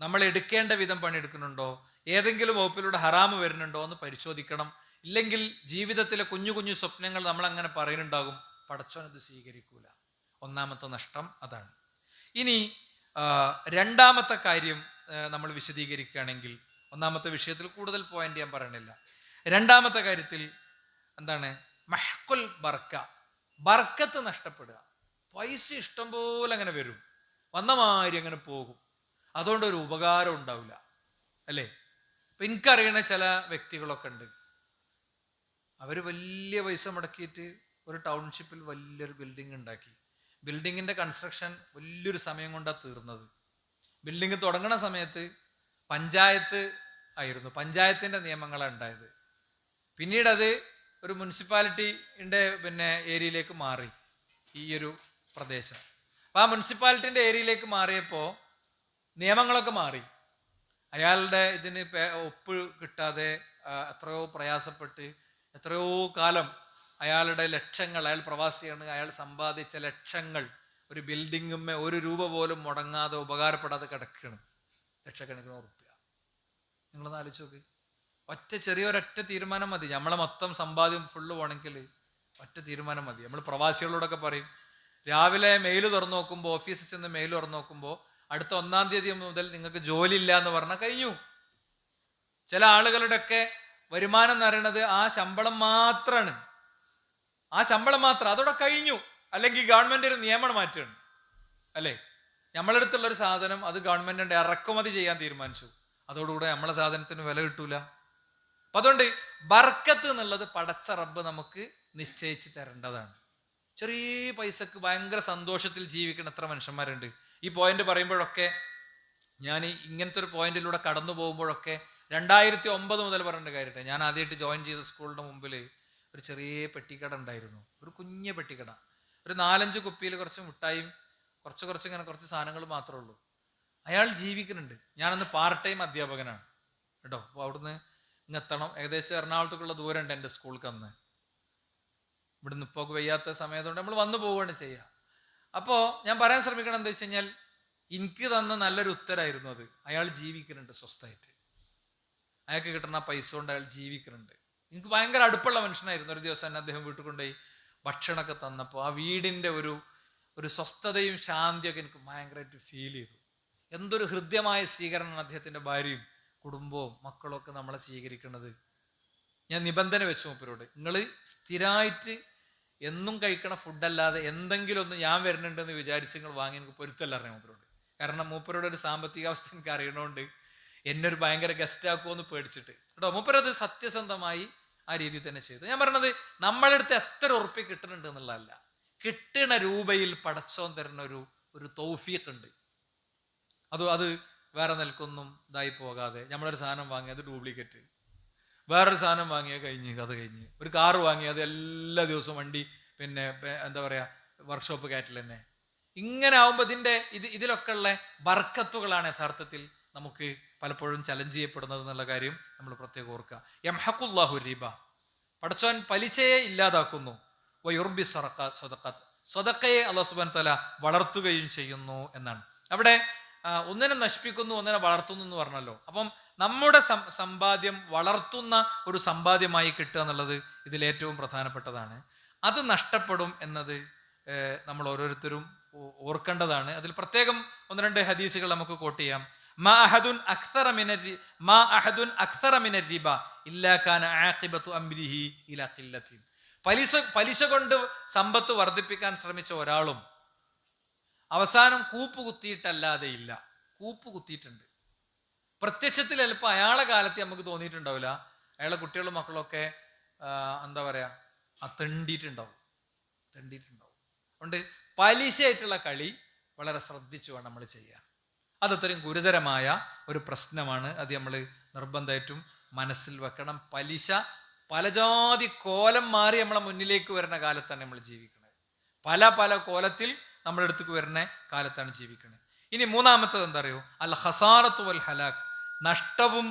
നമ്മൾ എടുക്കേണ്ട വിധം പണിയെടുക്കുന്നുണ്ടോ? ഏതെങ്കിലും വകുപ്പിലൂടെ ഹറാമ് വരുന്നുണ്ടോ എന്ന് പരിശോധിക്കണം. ഇല്ലെങ്കിൽ ജീവിതത്തിലെ കുഞ്ഞു കുഞ്ഞു സ്വപ്നങ്ങൾ നമ്മൾ അങ്ങനെ പറയുന്നുണ്ടാകും, പടച്ചോനത് സ്വീകരിക്കൂല. 1-മത്തെ നഷ്ടം അതാണ്. ഇനി 2-മത്തെ കാര്യം നമ്മൾ വിശദീകരിക്കുകയാണെങ്കിൽ, 1-മത്തെ വിഷയത്തിൽ കൂടുതൽ പോയിന്റ് ഞാൻ പറയണില്ല. 2-മത്തെ കാര്യത്തിൽ എന്താണ്? മഹ്കുൽ ബർക്ക, ബർക്കത്ത് നഷ്ടപ്പെടുക. പൈസ ഇഷ്ടം പോലെ അങ്ങനെ വരും, വന്ന മാതിരി അങ്ങനെ പോകും, അതുകൊണ്ട് ഒരു ഉപകാരം ഉണ്ടാവില്ല അല്ലേ? ഇപ്പൊ എനിക്കറിയണ ചില വ്യക്തികളൊക്കെ ഉണ്ട്, അവര് വലിയ പൈസ മുടക്കിയിട്ട് ഒരു ടൗൺഷിപ്പിൽ വലിയൊരു ബിൽഡിംഗ് ഉണ്ടാക്കി. ബിൽഡിങ്ങിന്റെ കൺസ്ട്രക്ഷൻ വലിയൊരു സമയം കൊണ്ടാണ് തീർന്നത്. ബിൽഡിംഗ് തുടങ്ങണ സമയത്ത് പഞ്ചായത്ത് ആയിരുന്നു, പഞ്ചായത്തിന്റെ നിയമങ്ങളാണ് ഉണ്ടായത്. പിന്നീട് അത് ഒരു മുനിസിപ്പാലിറ്റിന്റെ ഏരിയയിലേക്ക് മാറി ഈ ഒരു പ്രദേശം. അപ്പൊ ആ മുനിസിപ്പാലിറ്റിന്റെ ഏരിയയിലേക്ക് മാറിയപ്പോൾ നിയമങ്ങളൊക്കെ മാറി. അയാളുടെ ഇതിന് ഒപ്പ് കിട്ടാതെ എത്രയോ പ്രയാസപ്പെട്ട് എത്രയോ കാലം അയാളുടെ ലക്ഷങ്ങൾ, അയാൾ പ്രവാസിയാണ്, അയാൾ സമ്പാദിച്ച ലക്ഷങ്ങൾ ഒരു ബിൽഡിങ്ങുമ്മേ ഒരു രൂപ പോലും മുടങ്ങാതെ ഉപകാരപ്പെടാതെ കിടക്കുകയാണ്. ലക്ഷക്കണക്കിന് ഉറുപ്പ്യ. നിങ്ങളൊന്ന് ആലോചിച്ച് നോക്ക്. ചെറിയൊരൊറ്റ തീരുമാനം മതി, നമ്മളെ മൊത്തം സമ്പാദ്യം ഫുള്ള് പോണെങ്കിൽ ഒറ്റ തീരുമാനം മതി. നമ്മൾ പ്രവാസികളോടൊക്കെ പറയും, രാവിലെ മെയിൽ തുറന്നു നോക്കുമ്പോൾ, ഓഫീസിൽ ചെന്ന് മെയിൽ തുറന്നു നോക്കുമ്പോൾ അടുത്ത 1-ാം തീയതി മുതൽ നിങ്ങൾക്ക് ജോലി ഇല്ല എന്ന് പറഞ്ഞാൽ കഴിഞ്ഞു. ചില ആളുകളുടെയൊക്കെ വരുമാനം എന്ന് പറയുന്നത് ആ ശമ്പളം മാത്രമാണ്. ആ ശമ്പളം മാത്രം, അതോടെ കഴിഞ്ഞു. അല്ലെങ്കിൽ ഗവൺമെന്റ് ഒരു നിയമം മാറ്റുകയാണ്, അല്ലേ? നമ്മളടുത്തുള്ള ഒരു സാധനം അത് ഗവൺമെന്റിന്റെ ഇറക്കുമതി ചെയ്യാൻ തീരുമാനിച്ചു, അതോടുകൂടെ നമ്മളെ സാധനത്തിന് വില കിട്ടൂല. അപ്പൊ അതുകൊണ്ട് ബർക്കത്ത് എന്നുള്ളത് പടച്ച റബ്ബ് നമുക്ക് നിശ്ചയിച്ച് തരേണ്ടതാണ്. ചെറിയ പൈസക്ക് ഭയങ്കര സന്തോഷത്തിൽ ജീവിക്കുന്ന എത്ര മനുഷ്യന്മാരുണ്ട്. ഈ പോയിന്റ് പറയുമ്പോഴൊക്കെ, ഞാൻ ഇങ്ങനത്തെ ഒരു പോയിന്റിലൂടെ കടന്നു പോകുമ്പോഴൊക്കെ 2009 മുതൽ പറയേണ്ട കാര്യട്ടെ, ഞാൻ ആദ്യമായിട്ട് ജോയിൻ ചെയ്ത സ്കൂളിന്റെ മുമ്പിൽ ഒരു ചെറിയ പെട്ടിക്കട ഉണ്ടായിരുന്നു. ഒരു കുഞ്ഞ പെട്ടിക്കട, ഒരു 4-5 കുപ്പിയിൽ കുറച്ച് മിഠായും കുറച്ച് ഇങ്ങനെ കുറച്ച് സാധനങ്ങൾ മാത്രമേ ഉള്ളൂ. അയാൾ ജീവിക്കുന്നുണ്ട്. ഞാനന്ന് പാർട്ട് ടൈം അധ്യാപകനാണ് കേട്ടോ. അപ്പോൾ അവിടുന്ന് ഇങ്ങെത്തണം, ഏകദേശം എറണാകുളത്തേക്കുള്ള ദൂരം ഉണ്ട് എൻ്റെ സ്കൂൾക്ക്. അന്ന് ഇവിടുന്ന് ഇപ്പോൾ വയ്യാത്ത സമയത്തുകൊണ്ട് നമ്മൾ വന്നു പോവുകയാണ് ചെയ്യുക. അപ്പോൾ ഞാൻ പറയാൻ ശ്രമിക്കണം എന്താ വെച്ച് കഴിഞ്ഞാൽ, എനിക്ക് തന്ന നല്ലൊരു ഉത്തരമായിരുന്നു അത്. അയാൾ ജീവിക്കുന്നുണ്ട് സ്വസ്ഥമായിട്ട്, അയാൾക്ക് കിട്ടുന്ന പൈസ കൊണ്ട് അയാൾ ജീവിക്കുന്നുണ്ട്. എനിക്ക് ഭയങ്കര അടുപ്പുള്ള മനുഷ്യനായിരുന്നു. ഒരു ദിവസം എന്നെ അദ്ദേഹം വീട്ടിൽ കൊണ്ടുപോയി ഭക്ഷണമൊക്കെ തന്നപ്പോൾ ആ വീടിൻ്റെ ഒരു സ്വസ്ഥതയും ശാന്തിയൊക്കെ എനിക്ക് ഭയങ്കരമായിട്ട് ഫീൽ ചെയ്തു. എന്തൊരു ഹൃദ്യമായ സ്വീകരണമാണ് അദ്ദേഹത്തിൻ്റെ ഭാര്യയും കുടുംബവും മക്കളും ഒക്കെ നമ്മളെ സ്വീകരിക്കുന്നത്. ഞാൻ നിബന്ധന വെച്ചു മൂപ്പരോട്, നിങ്ങൾ സ്ഥിരമായിട്ട് എന്നും കഴിക്കണ ഫുഡല്ലാതെ എന്തെങ്കിലും ഒന്ന് ഞാൻ വരുന്നുണ്ടെന്ന് വിചാരിച്ച് നിങ്ങൾ വാങ്ങി എനിക്ക് പൊരുത്തല്ല അറിയാം മൂപ്പരോട്. കാരണം മൂപ്പരോട് ഒരു സാമ്പത്തികാവസ്ഥ എനിക്ക് അറിയണോണ്ട് എന്നൊരു ഭയങ്കര ഗസ്റ്റ് ആക്കുമെന്ന് പേടിച്ചിട്ട് കേട്ടോ. മൂപ്പരത് സത്യസന്ധമായി ആ രീതിയിൽ തന്നെ ചെയ്തു. ഞാൻ പറഞ്ഞത്, നമ്മളെടുത്ത് എത്ര ഉറുപ്പ്യ കിട്ടുന്നുണ്ട് എന്നുള്ളതല്ല, കിട്ടണ രൂപയിൽ പടച്ചോൻ തരുന്ന ഒരു തൗഫീഖ് ഉണ്ട്. അത് വേറെ നിൽക്കൊന്നും ഇതായി പോകാതെ, നമ്മളൊരു സാധനം വാങ്ങി അത് ഡ്യൂപ്ലിക്കേറ്റ്, വേറൊരു സാധനം വാങ്ങിയാൽ അത് കഴിഞ്ഞ്, ഒരു കാറ് വാങ്ങി അത് എല്ലാ ദിവസവും വണ്ടി പിന്നെ എന്താ പറയുക വർക്ക്ഷോപ്പ് കയറ്റൽ തന്നെ. ഇങ്ങനെ ആവുമ്പോൾ ഇതിലൊക്കെ ഉള്ള ബർക്കത്തുകളാണ് യഥാർത്ഥത്തിൽ നമുക്ക് പലപ്പോഴും ചലഞ്ച് ചെയ്യപ്പെടുന്നത് എന്നുള്ള കാര്യം നമ്മൾ പ്രത്യേകം ഓർക്കുക. യംഹഖുല്ലാഹു റിബ, പടച്ചോൻ പലിശയെ ഇല്ലാതാക്കുന്നു. വയുർബി സദഖാത്ത്, സദഖയെ അല്ലാഹു സുബ്ഹാനഹു വ തആല വളർത്തുകയും ചെയ്യുന്നു എന്നാണ്. അവിടെ ഒന്നിനെ നശിപ്പിക്കുന്നു, ഒന്നിനെ വളർത്തുന്നു എന്ന് പറഞ്ഞല്ലോ. അപ്പം നമ്മുടെ സമ്പാദ്യം വളർത്തുന്ന ഒരു സമ്പാദ്യമായി കിട്ടുക എന്നുള്ളത് ഇതിൽ ഏറ്റവും പ്രധാനപ്പെട്ടതാണ്. അത് നഷ്ടപ്പെടും എന്നത് നമ്മൾ ഓരോരുത്തരും ഓർക്കേണ്ടതാണ്. അതിൽ പ്രത്യേകം 1-2 ഹദീസുകൾ നമുക്ക് കോട്ട് ചെയ്യാം. മാ അഹദുൻ അക്തറ മിനർ റിബ ഇല്ലാ കാന ആഖിബതു അംരിഹി ഇലാ ഖില്ലത്തിൻ. പലിശ കൊണ്ട് സമ്പത്ത് വർദ്ധിപ്പിക്കാൻ ശ്രമിച്ച ഒരാളും അവസാനം കൂപ്പ് കുത്തിയിട്ടല്ലാതെ ഇല്ല. കൂപ്പ് കുത്തിയിട്ടുണ്ട്. പ്രത്യക്ഷത്തിൽ ചിലപ്പോൾ അയാളെ കാലത്ത് നമുക്ക് തോന്നിയിട്ടുണ്ടാവില്ല, അയാളെ കുട്ടികളും മക്കളൊക്കെ എന്താ പറയാ തെണ്ടിയിട്ടുണ്ടാവും. അതുകൊണ്ട് പലിശയായിട്ടുള്ള കളി വളരെ ശ്രദ്ധിച്ചു വേണം നമ്മൾ ചെയ്യാൻ. അതത്രയും ഗുരുതരമായ ഒരു പ്രശ്നമാണ്. അത് നമ്മൾ നിർബന്ധമായിട്ടും മനസ്സിൽ വെക്കണം. പലിശ പലജാതി കോലം മാറി നമ്മളെ മുന്നിലേക്ക് വരുന്ന കാലത്താണ് നമ്മൾ ജീവിക്കുന്നത്. പല കോലത്തിൽ നമ്മുടെ അടുത്തേക്ക് വരുന്ന കാലത്താണ് ജീവിക്കുന്നത്. ഇനി 3-ാമത്തത് എന്താ അറിയോ? അൽ ഖസാറത്തു വൽ ഹലാക്ക്, നഷ്ടവും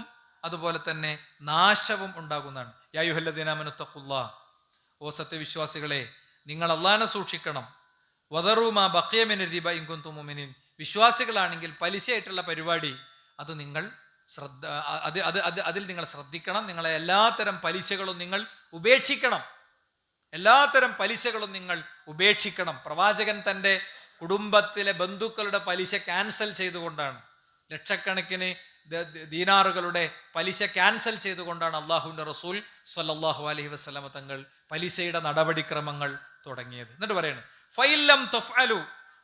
അതുപോലെ തന്നെ നാശവും ഉണ്ടാകുന്നതാണ്. യാ അയ്യുഹല്ലദീന ആമനൂ തഖുല്ലാഹ്, ഓ സത്യവിശ്വാസികളെ നിങ്ങൾ അല്ലാഹനെ സൂക്ഷിക്കണം. വദറൂ മാ ബഖിയ മിനർ റിബ ഇൻ കുൻതും മുഅ്മിനീൻ, വിശ്വാസികളാണെങ്കിൽ പലിശയായിട്ടുള്ള പരിപാടി അത് നിങ്ങൾ അതിൽ നിങ്ങൾ ശ്രദ്ധിക്കണം. നിങ്ങളെ എല്ലാത്തരം പലിശകളും നിങ്ങൾ ഉപേക്ഷിക്കണം. പ്രവാചകൻ തൻ്റെ കുടുംബത്തിലെ ബന്ധുക്കളുടെ പലിശ ക്യാൻസൽ ചെയ്തുകൊണ്ടാണ്, ലക്ഷക്കണക്കിന് ദീനാറുകളുടെ പലിശ ക്യാൻസൽ ചെയ്തുകൊണ്ടാണ് അള്ളാഹുവിൻ്റെ റസൂൽ സ്വല്ലല്ലാഹു അലൈഹി വസല്ലമ തങ്ങൾ പലിശയുടെ നടപടിക്രമങ്ങൾ തുടങ്ങിയത്. എന്നിട്ട് പറയാണ്, ഫൈലം തഫ്അലു,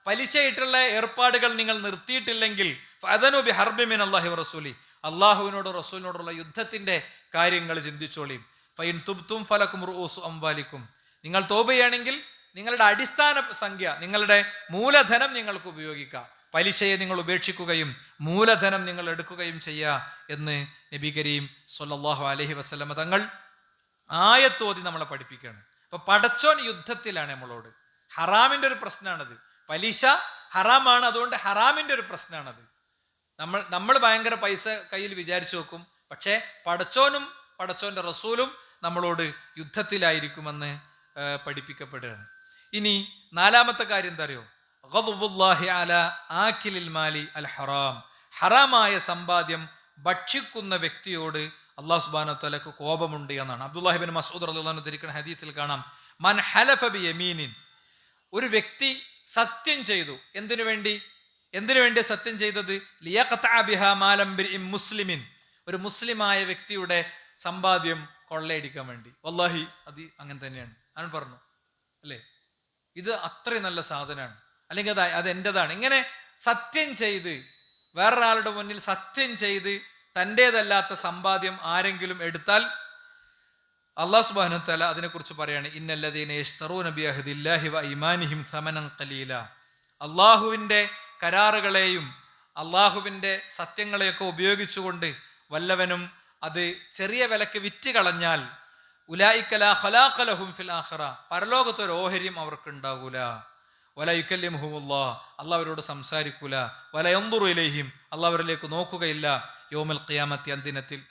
പലിശയായിട്ടുള്ള ഏർപ്പാടുകൾ നിങ്ങൾ നിർത്തിയിട്ടില്ലെങ്കിൽ ഫഅദനു ബിഹർബി മിനല്ലാഹി വറസൂലി, അള്ളാഹുവിനോട് റസൂലിനോടുള്ള യുദ്ധത്തിന്റെ കാര്യങ്ങൾ ചിന്തിച്ചോളി. ഫൈൻ തുബ്തും ഫലക്കും റൂസു അംവാലിക്കും, നിങ്ങൾ തൗബ ചെയ്യുകയാണെങ്കിൽ നിങ്ങളുടെ അടിസ്ഥാന സംഖ്യ, നിങ്ങളുടെ മൂലധനം നിങ്ങൾക്ക് ഉപയോഗിക്കാം. പലിശയെ നിങ്ങൾ ഉപേക്ഷിക്കുകയും മൂലധനം നിങ്ങൾ എടുക്കുകയും ചെയ്യുക എന്ന് നബി കരീം സ്വല്ലല്ലാഹു അലൈഹി വസല്ലമ തങ്ങൾ ആയത്തോതി നമ്മളെ പഠിപ്പിക്കുകയാണ്. അപ്പൊ പടച്ചോൻ യുദ്ധത്തിലാണ് നമ്മളോട്. ഹറാമിന്റെ ഒരു പ്രശ്നമാണത്. പലിശ ഹറാമാണ്, അതുകൊണ്ട് ഹറാമിന്റെ ഒരു പ്രശ്നമാണത്. നമ്മൾ ഭയങ്കര പൈസ കയ്യിൽ വിചാരിച്ചു വെക്കും, പക്ഷേ പടച്ചോനും പടച്ചോന്റെ റസൂലും നമ്മളോട് യുദ്ധത്തിലായിരിക്കുമെന്ന് പഠിപ്പിക്കപ്പെടുകയാണ്. ഇനി 4-ാമത്തെ കാര്യം എന്താ അറിയോ? ഗദ്ബുല്ലാഹി അലാ ആകിലിൽ മാലി അൽ ഹറാം, ഹറാമായ സമ്പാദ്യം ഭക്ഷിക്കുന്ന വ്യക്തിയോട് അല്ലാഹു സുബ്ഹാനഹു വ തആലക്ക് കോപമുണ്ട് എന്നാണ്. അബ്ദുല്ലാഹി ഇബ്നു മസ്ഊദ് റളിയല്ലാഹു അൻഹു ധരിക്കുന്ന ഹദീസിൽ കാണാം, മൻ ഹലഫ ബി യമീനിൻ, ഒരു വ്യക്തി സത്യം ചെയ്തു. എന്തിനു വേണ്ടി സത്യം ചെയ്തത്? ലിയഖതഅ ബിഹാ മാലം ബിഇം മുസ്ലിമിൻ, ഒരു മുസ്ലിമായ വ്യക്തിയുടെ സമ്പാദ്യം കൊള്ളയടിക്കാൻ വേണ്ടി. വല്ലാഹി അത് അങ്ങനെ തന്നെയാണ്. അവൻ പറഞ്ഞു അല്ലേ, ഇത് അത്രയും നല്ല സാധനമാണ്, അല്ലെങ്കിൽ അത് എൻ്റെതാണ്. ഇങ്ങനെ സത്യം ചെയ്ത്, വേറൊരാളുടെ മുന്നിൽ സത്യം ചെയ്ത് തൻ്റേതല്ലാത്ത സമ്പാദ്യം ആരെങ്കിലും എടുത്താൽ അല്ലാഹു സുബ്ഹാനഹു വ തആല അതിനെക്കുറിച്ച് പറയാണ്, ഇന്നല്ലദീന യശ്തറൂന ബിഅഹ്ദില്ലാഹി വ ഈമാനിഹിം സമനൻ ഖലീല. അള്ളാഹുവിൻ്റെ കരാറുകളെയും അള്ളാഹുവിൻ്റെ സത്യങ്ങളെയൊക്കെ ഉപയോഗിച്ചുകൊണ്ട് വല്ലവനും അത് ചെറിയ വിലക്ക് വിറ്റ് കളഞ്ഞാൽ ഉലൈക ലാ ഖലാഖ ലഹും ഫിൽ ആഖിറ, പരലോകത്ത് ഒരു ഓഹരിയും അവർക്ക് ഉണ്ടാകൂല. വല യുകല്ലിമുഹുമുല്ലാഹ്, അള്ളാഹ് അവരോട് സംസാരിക്കൂല. വല യൻദുറു ഇലൈഹിം, അള്ളാഹ് അവരിലേക്ക് നോക്കുകയില്ല. യൗമൽ ഖിയാമത്തി,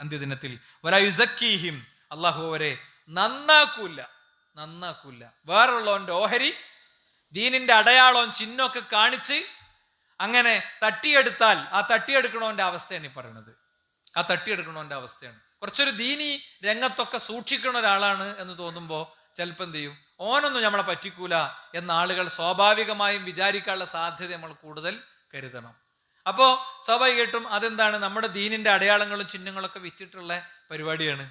അന്ത്യദിനത്തിൽ. വല യുസക്കീഹിം, അള്ളാഹു അവരെ നന്നാക്കൂല. വേറുള്ളവന്റെ ഓഹരി, ദീനിന്റെ അടയാളവും ചിഹ്നമൊക്കെ കാണിച്ച് അങ്ങനെ തട്ടിയെടുത്താൽ ആ തട്ടിയെടുക്കണവന്റെ അവസ്ഥയാണ് ഈ പറയുന്നത്. ആ തട്ടിയെടുക്കണവന്റെ അവസ്ഥയാണ്. കുറച്ചൊരു ദീനി രംഗത്തൊക്കെ സൂക്ഷിക്കുന്ന ഒരാളാണ് എന്ന് തോന്നുമ്പോൾ ചിലപ്പോൾ എന്ത് ചെയ്യും, ഓനൊന്നും നമ്മളെ പറ്റിക്കൂല എന്ന ആളുകൾ സ്വാഭാവികമായും വിചാരിക്കാനുള്ള സാധ്യത നമ്മൾ കൂടുതൽ കരുതണം. അപ്പോൾ സ്വാഭാവികമായിട്ടും അതെന്താണ്, നമ്മുടെ ദീനിന്റെ അടയാളങ്ങളും ചിഹ്നങ്ങളൊക്കെ വിറ്റിട്ടുള്ള പരിപാടിയാണ്.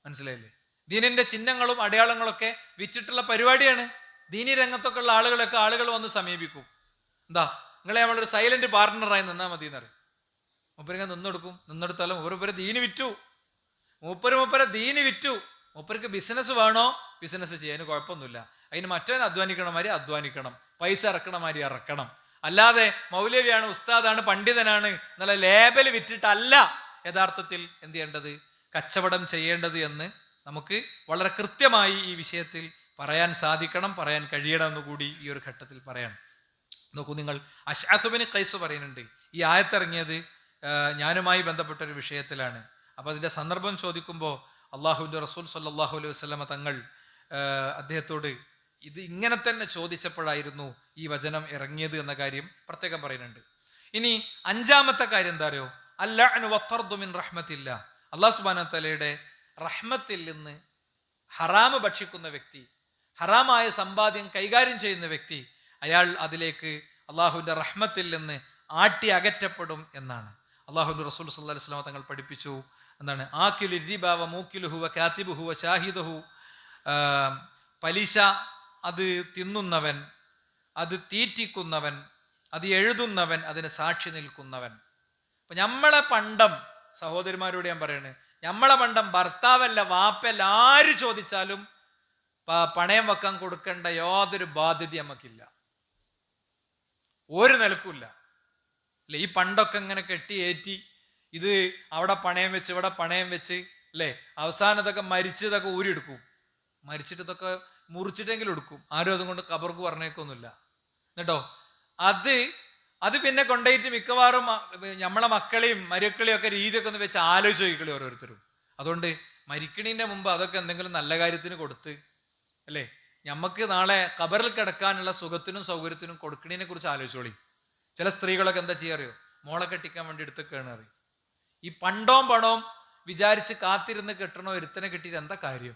മനസ്സിലായില്ലേ? ദീനിന്റെ ചിഹ്നങ്ങളും അടയാളങ്ങളൊക്കെ വിറ്റിട്ടുള്ള പരിപാടിയാണ്. ദീനി രംഗത്തൊക്കെ ഉള്ള ആളുകൾ വന്ന് സമീപിക്കും. എന്താ, നിങ്ങളെ നമ്മളൊരു സൈലന്റ് പാർട്ണറായി നിന്നാൽ മതി എന്നറിയും. മൂപ്പരിങ്ങനെ നിന്നെടുത്താലും മൂപ്പര് ദീന് വിറ്റു. മൂപ്പർക്ക് ബിസിനസ് വേണോ, ബിസിനസ് ചെയ്യാൻ കുഴപ്പമൊന്നുമില്ല. അതിന് മറ്റവൻ അധ്വാനിക്കണമാതിരി അധ്വാനിക്കണം, പൈസ ഇറക്കണമാതിരി ഇറക്കണം. അല്ലാതെ മൗലവിയാണ്, ഉസ്താദാണ്, പണ്ഡിതനാണ് എന്നുള്ള ലേബൽ വിറ്റിട്ടല്ല യഥാർത്ഥത്തിൽ എന്ത് ചെയ്യേണ്ടത്, കച്ചവടം ചെയ്യേണ്ടത് എന്ന് നമുക്ക് വളരെ കൃത്യമായി ഈ വിഷയത്തിൽ പറയാൻ സാധിക്കണം, പറയാൻ കഴിയണമെന്ന് കൂടി ഈ ഒരു ഘട്ടത്തിൽ പറയണം. നോക്കൂ, നിങ്ങൾ അശ്അത്ത് ബിൻ ഖൈസ് പറയുന്നുണ്ട്, ഈ ആയത്തിറങ്ങിയത് ഞാനുമായി ബന്ധപ്പെട്ട ഒരു വിഷയത്തിലാണ്. അപ്പൊ അതിന്റെ സന്ദർഭം ചോദിക്കുമ്പോൾ അള്ളാഹുവിന്റെ റസൂൽ സല്ലല്ലാഹു അലൈഹി വസല്ലമ തങ്ങൾ അദ്ദേഹത്തോട് ഇത് ഇങ്ങനെ തന്നെ ചോദിച്ചപ്പോഴായിരുന്നു ഈ വചനം ഇറങ്ങിയത് എന്ന കാര്യം പ്രത്യേകം പറയുന്നുണ്ട്. ഇനി അഞ്ചാമത്തെ കാര്യം എന്താ അറിയോ, അല്ലഅ്നു വത്തർദു മിൻ റഹ്മത്തില്ലാ, അല്ലാഹു സുബ്ഹാനഹു വ തആലയുടെ റഹ്മത്തിൽ നിന്ന് ഹറാമ് ഭക്ഷിക്കുന്ന വ്യക്തി, ഹറാമായ സമ്പാദ്യം കൈകാര്യം ചെയ്യുന്ന വ്യക്തി, അയാൾ അതിലേക്ക് അള്ളാഹുവിന്റെ റഹ്മത്തിൽ നിന്ന് ആട്ടി അകറ്റപ്പെടും എന്നാണ് അള്ളാഹുവിന്റെ റസൂൽ സല്ലല്ലാഹു അലൈഹി വസല്ലം തങ്ങൾ പഠിപ്പിച്ചു. എന്താണ്, ആകിലു റിബ വ മൂകിലുഹു വ കാതിബുഹു വ ഷാഹിദുഹു, പലിശ അത് തിന്നുന്നവൻ, അത് തീറ്റിക്കുന്നവൻ, അത് എഴുതുന്നവൻ, അതിന് സാക്ഷി നിൽക്കുന്നവൻ. അപ്പൊ നമ്മളെ പണ്ടം, സഹോദരിമാരോട് ഞാൻ പറയണേ, നമ്മളെ പണ്ടം ഭർത്താവല്ല വാപ്പല്ല ആര് ചോദിച്ചാലും പണയം വെക്കാൻ കൊടുക്കേണ്ട യാതൊരു ബാധ്യത നമുക്കില്ല, ഒരു നിലക്കുമില്ല അല്ലെ. ഈ പണ്ടൊക്കെ ഇങ്ങനെ കെട്ടിയേറ്റി ഇത് അവിടെ പണയം വെച്ച് ഇവിടെ പണയം വെച്ച് അല്ലേ, അവസാനത്തൊക്കെ മരിച്ചതൊക്കെ ഊരിയെടുക്കും, മരിച്ചിട്ട് ഇതൊക്കെ മുറിച്ചിട്ടെങ്കിലും എടുക്കും. ആരും അതും കൊണ്ട് കബർക്ക് പറഞ്ഞേക്കൊന്നുമില്ല കേട്ടോ. അത് പിന്നെ കൊണ്ടുപോയിട്ട് മിക്കവാറും നമ്മളെ മക്കളെയും മരുക്കളെയും ഒക്കെ രീതിയൊക്കെ ഒന്ന് വെച്ച് ആലോചിക്കളി ഓരോരുത്തരും. അതുകൊണ്ട് മരിക്കണീന്റെ മുമ്പ് അതൊക്കെ എന്തെങ്കിലും നല്ല കാര്യത്തിന് കൊടുത്ത് അല്ലേ, നമുക്ക് നാളെ ഖബറിൽ കിടക്കാനുള്ള സുഖത്തിനും സൗകര്യത്തിനും കൊടുക്കണതിനെ കുറിച്ച് ആലോചിച്ചോളി. ചില സ്ത്രീകളൊക്കെ എന്താ ചെയ്യാറിയോ, മോളെ കെട്ടിക്കാൻ വേണ്ടി എടുത്തൊക്കെയാണ് അറിയും. ഈ പണ്ടവും പണവും വിചാരിച്ച് കാത്തിരുന്ന് കെട്ടണോ ഒരുത്തനെ കെട്ടിയിട്ട് എന്താ കാര്യം?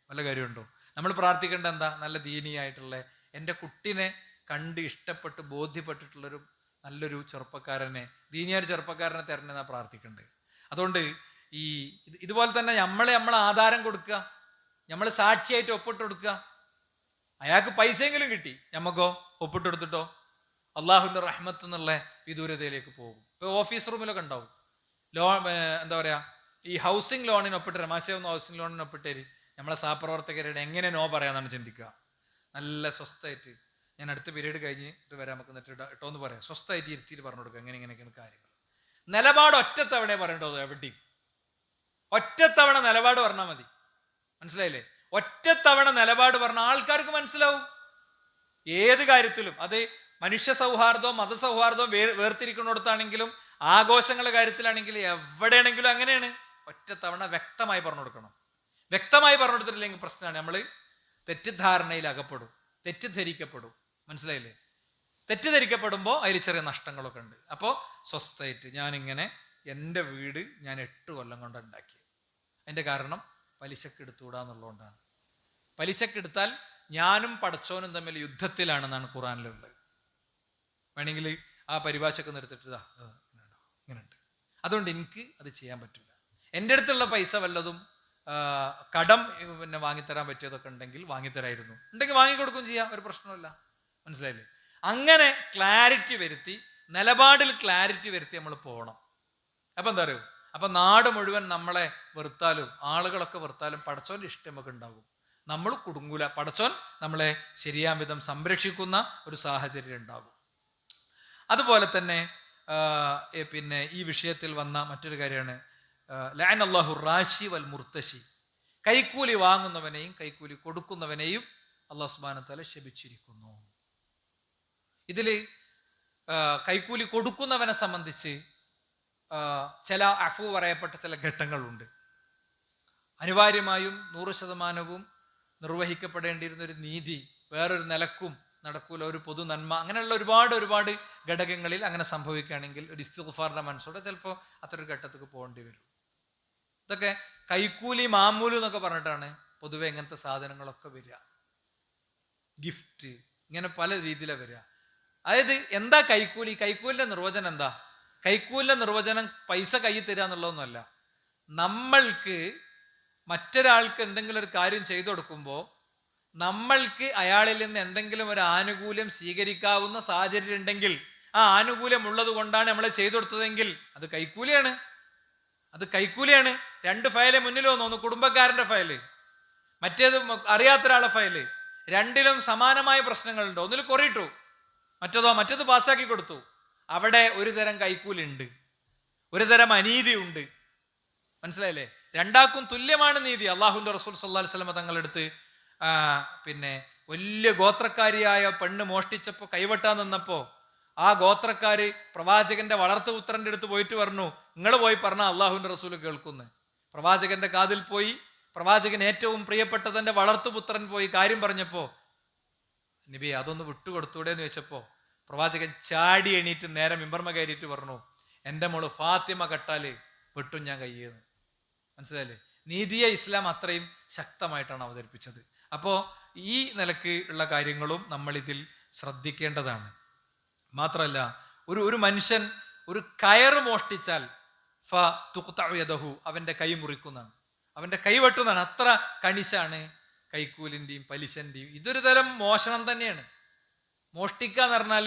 വല്ല കാര്യമുണ്ടോ? നമ്മൾ പ്രാർത്ഥിക്കേണ്ട എന്താ, നല്ല ദീനിയായിട്ടുള്ള എൻ്റെ കുട്ടിനെ കണ്ട് ഇഷ്ടപ്പെട്ട് ബോധ്യപ്പെട്ടിട്ടുള്ളൊരു നല്ലൊരു ചെറുപ്പക്കാരനെ, ദീനിയായ ചെറുപ്പക്കാരനെ തരണമെന്നാ പ്രാർത്ഥിക്കേണ്ടത്. അതുകൊണ്ട് ഇതുപോലെ തന്നെ നമ്മളെ ആധാരം കൊടുക്കുക, നമ്മൾ സാക്ഷിയായിട്ട് ഒപ്പിട്ട് കൊടുക്കുക. അയാൾക്ക് പൈസയെങ്കിലും കിട്ടി, നമുക്കോ ഒപ്പിട്ടെടുത്തിട്ടോ അള്ളാഹുവിന്റെ റഹ്മത്ത് എന്നുള്ള വിദൂരതയിലേക്ക് പോകും. ഇപ്പൊ ഓഫീസ് റൂമിലൊക്കെ ഉണ്ടാവും എന്താ പറയാ, ഈ ഹൗസിംഗ് ലോണിന് ഒപ്പിട്ടേര്, മാസേന്ന് ഹൗസിംഗ് ലോണിന് ഒപ്പിട്ടേര്, നമ്മളെ സഹപ്രവർത്തകരുടെ എങ്ങനെ നോ പറയാന്നാണ് ചിന്തിക്കുക. നല്ല സ്വസ്ഥമായിട്ട് ഞാൻ അടുത്ത പീരീഡ് കഴിഞ്ഞിട്ട് വരാം, നമുക്ക് എന്നിട്ട് ഇട്ടോ എന്ന് പറയാം, സ്വസ്ഥമായിട്ട് ഇരുത്തിയിട്ട് പറഞ്ഞു കൊടുക്കുക, ഇങ്ങനെയൊക്കെയാണ് കാര്യങ്ങൾ. നിലപാട് ഒറ്റത്തവണ പറയണ്ടോ, എവിടെയും ഒറ്റത്തവണ നിലപാട് പറഞ്ഞാൽ മതി. മനസ്സിലായില്ലേ? ഒറ്റത്തവണ നിലപാട് പറഞ്ഞ ആൾക്കാർക്ക് മനസ്സിലാവും. ഏത് കാര്യത്തിലും, അത് മനുഷ്യ സൗഹാർദ്ദവും മതസൗഹാർദ്ദവും വേർതിരിക്കുന്നിടത്താണെങ്കിലും ആഘോഷങ്ങളുടെ കാര്യത്തിലാണെങ്കിലും എവിടെയാണെങ്കിലും അങ്ങനെയാണ്. ഒറ്റത്തവണ വ്യക്തമായി പറഞ്ഞു കൊടുക്കണം. വ്യക്തമായി പറഞ്ഞു കൊടുത്തിട്ടില്ലെങ്കിൽ പ്രശ്നമാണ്, നമ്മൾ തെറ്റിദ്ധാരണയിൽ അകപ്പെടും, തെറ്റിദ്ധരിക്കപ്പെടും. മനസ്സിലായില്ലേ? തെറ്റിദ്ധരിക്കപ്പെടുമ്പോൾ അതിൽ ചെറിയ നഷ്ടങ്ങളൊക്കെ ഉണ്ട്. അപ്പോൾ സ്വസ്ഥമായിട്ട് ഞാനിങ്ങനെ എൻ്റെ വീട് ഞാൻ 8 കൊല്ലം കൊണ്ട് ഉണ്ടാക്കി, അതിൻ്റെ കാരണം പലിശക്ക് എടുത്തുകൂടാന്നുള്ളതുകൊണ്ടാണ്. പലിശക്കെടുത്താൽ ഞാനും പടച്ചോനും തമ്മിൽ യുദ്ധത്തിലാണെന്നാണ് ഖുറാനിലുള്ളത്. വേണമെങ്കിൽ ആ പരിഭാഷയൊക്കെ നിർത്തിട്ട് ഇങ്ങനെയുണ്ട്. അതുകൊണ്ട് എനിക്ക് അത് ചെയ്യാൻ പറ്റില്ല. എൻ്റെ അടുത്തുള്ള പൈസ വല്ലതും കടം പിന്നെ വാങ്ങിത്തരാൻ പറ്റിയതൊക്കെ ഉണ്ടെങ്കിൽ വാങ്ങിത്തരായിരുന്നു, ഉണ്ടെങ്കിൽ വാങ്ങിക്കൊടുക്കുകയും ചെയ്യാം, ഒരു പ്രശ്നമില്ല. മനസ്സിലായില്ലേ? അങ്ങനെ ക്ലാരിറ്റി വരുത്തി, നിലപാടിൽ ക്ലാരിറ്റി വരുത്തി നമ്മൾ പോകണം. അപ്പം എന്താ പറയുക, അപ്പം നാട് മുഴുവൻ നമ്മളെ വെറുത്താലും ആളുകളൊക്കെ വെറുത്താലും പടച്ചോൻ്റെ ഇഷ്ടം നമുക്ക് ഉണ്ടാകും. നമ്മൾ കുടുങ്ങൂല. പടച്ചോൻ നമ്മളെ ശരിയാം വിധം സംരക്ഷിക്കുന്ന ഒരു സാഹചര്യം ഉണ്ടാകും. അതുപോലെ തന്നെ പിന്നെ ഈ വിഷയത്തിൽ വന്ന മറ്റൊരു കാര്യമാണ് ലഅനല്ലാഹു റാശി വൽ മുർത്തശി. കൈക്കൂലി വാങ്ങുന്നവനെയും കൈക്കൂലി കൊടുക്കുന്നവനെയും അല്ലാഹു സുബ്ഹാനഹു വ തആല ശപിച്ചിരിക്കുന്നു. ഇതിൽ കൈക്കൂലി കൊടുക്കുന്നവനെ സംബന്ധിച്ച് ചില അഫു പറയപ്പെട്ട ചില ഘട്ടങ്ങളുണ്ട്. അനിവാര്യമായും 100% നിർവഹിക്കപ്പെടേണ്ടിയിരുന്ന ഒരു നീതി വേറൊരു നിലക്കും നടക്കൂല, ഒരു പൊതു നന്മ, അങ്ങനെയുള്ള ഒരുപാട് ഘടകങ്ങളിൽ അങ്ങനെ സംഭവിക്കുകയാണെങ്കിൽ ഒരു ഇസ്തിഗ്ഫാറിന്റെ മനസ്സോടെ ചിലപ്പോൾ അത്തരൊരു ഘട്ടത്തേക്ക് പോകേണ്ടി വരും. ഇതൊക്കെ കൈക്കൂലി മാമൂല് എന്നൊക്കെ പറഞ്ഞിട്ടാണ് പൊതുവെ ഇങ്ങനത്തെ സാധനങ്ങളൊക്കെ വരിക. ഗിഫ്റ്റ്, ഇങ്ങനെ പല രീതിയിലാണ് വരിക. അതായത് എന്താ കൈക്കൂലി? കൈക്കൂലിന്റെ നിർവചനം എന്താ? കൈക്കൂലിന്റെ നിർവചനം പൈസ കയ്യിൽ തരിക എന്നുള്ളതൊന്നുമല്ല. നമ്മൾക്ക് മറ്റൊരാൾക്ക് എന്തെങ്കിലും ഒരു കാര്യം ചെയ്തു കൊടുക്കുമ്പോൾ നമ്മൾക്ക് അയാളിൽ നിന്ന് എന്തെങ്കിലും ഒരു ആനുകൂല്യം സ്വീകരിക്കാവുന്ന സാഹചര്യം ഉണ്ടെങ്കിൽ, ആ ആനുകൂല്യം ഉള്ളത് കൊണ്ടാണ് നമ്മളെ ചെയ്തു കൊടുത്തതെങ്കിൽ അത് കൈക്കൂലിയാണ്. അത് കൈക്കൂലിയാണ്. 2 ഫയല് മുന്നിൽ വന്നു, ഒന്ന് കുടുംബക്കാരന്റെ ഫയല്, മറ്റേത് അറിയാത്തൊരാളെ ഫയല്. രണ്ടിലും സമാനമായ പ്രശ്നങ്ങളുണ്ട്. ഒന്നിൽ കുറയിട്ടു, മറ്റേത് പാസ്സാക്കി കൊടുത്തു. അവിടെ ഒരു തരം കൈക്കൂലി ഉണ്ട്, ഒരു തരം അനീതി ഉണ്ട്. മനസ്സിലായില്ലേ? രണ്ടാക്കും തുല്യമാണ് നീതി. അള്ളാഹുവിന്റെ റസൂൽ സല്ലല്ലാഹു അലൈഹി വസല്ലം തങ്ങളെടുത്ത് പിന്നെ വലിയ ഗോത്രക്കാരിയായ പെണ്ണ് മോഷ്ടിച്ചപ്പോൾ കൈവെട്ടാൻ നിന്നപ്പോ ആ ഗോത്രക്കാര് പ്രവാചകന്റെ വളർത്തുപുത്രന്റെ അടുത്ത് പോയിട്ട് പറഞ്ഞു, നിങ്ങൾ പോയി പറഞ്ഞ അള്ളാഹുവിന്റെ റസൂൽ കേൾക്കുന്നു. പ്രവാചകന്റെ കാതിൽ പോയി. പ്രവാചകൻ ഏറ്റവും പ്രിയപ്പെട്ടതിന്റെ വളർത്തുപുത്രൻ പോയി കാര്യം പറഞ്ഞപ്പോ, നബി അതൊന്ന് വിട്ടുകൊടുത്തൂടെ എന്ന് വെച്ചപ്പോ പ്രവാചകൻ ചാടി എണീറ്റ് നേരെ മിമ്പർമ കയറിയിട്ട് പറഞ്ഞു, എൻ്റെ മോള് ഫാത്തിമ കട്ടാല് വെട്ടും ഞാൻ കയ്യെന്ന്. മനസ്സിലായില്ലേ? നീതിയെ ഇസ്ലാം അത്രയും ശക്തമായിട്ടാണ് അവതരിപ്പിച്ചത്. അപ്പോൾ ഈ നിലക്ക് ഉള്ള കാര്യങ്ങളും നമ്മൾ ഇതിൽ ശ്രദ്ധിക്കേണ്ടതാണ്. മാത്രമല്ല, ഒരു മനുഷ്യൻ ഒരു കയറ് മോഷ്ടിച്ചാൽ അവന്റെ കൈ മുറിക്കുന്നതാണ്, അവന്റെ കൈ വെട്ടുന്നതാണ്. അത്ര കണിശാണ് കൈക്കൂലിന്റെയും പലിശന്റെയും. ഇതൊരു തരം മോഷണം തന്നെയാണ്. മോഷ്ടിക്കുക എന്ന് പറഞ്ഞാൽ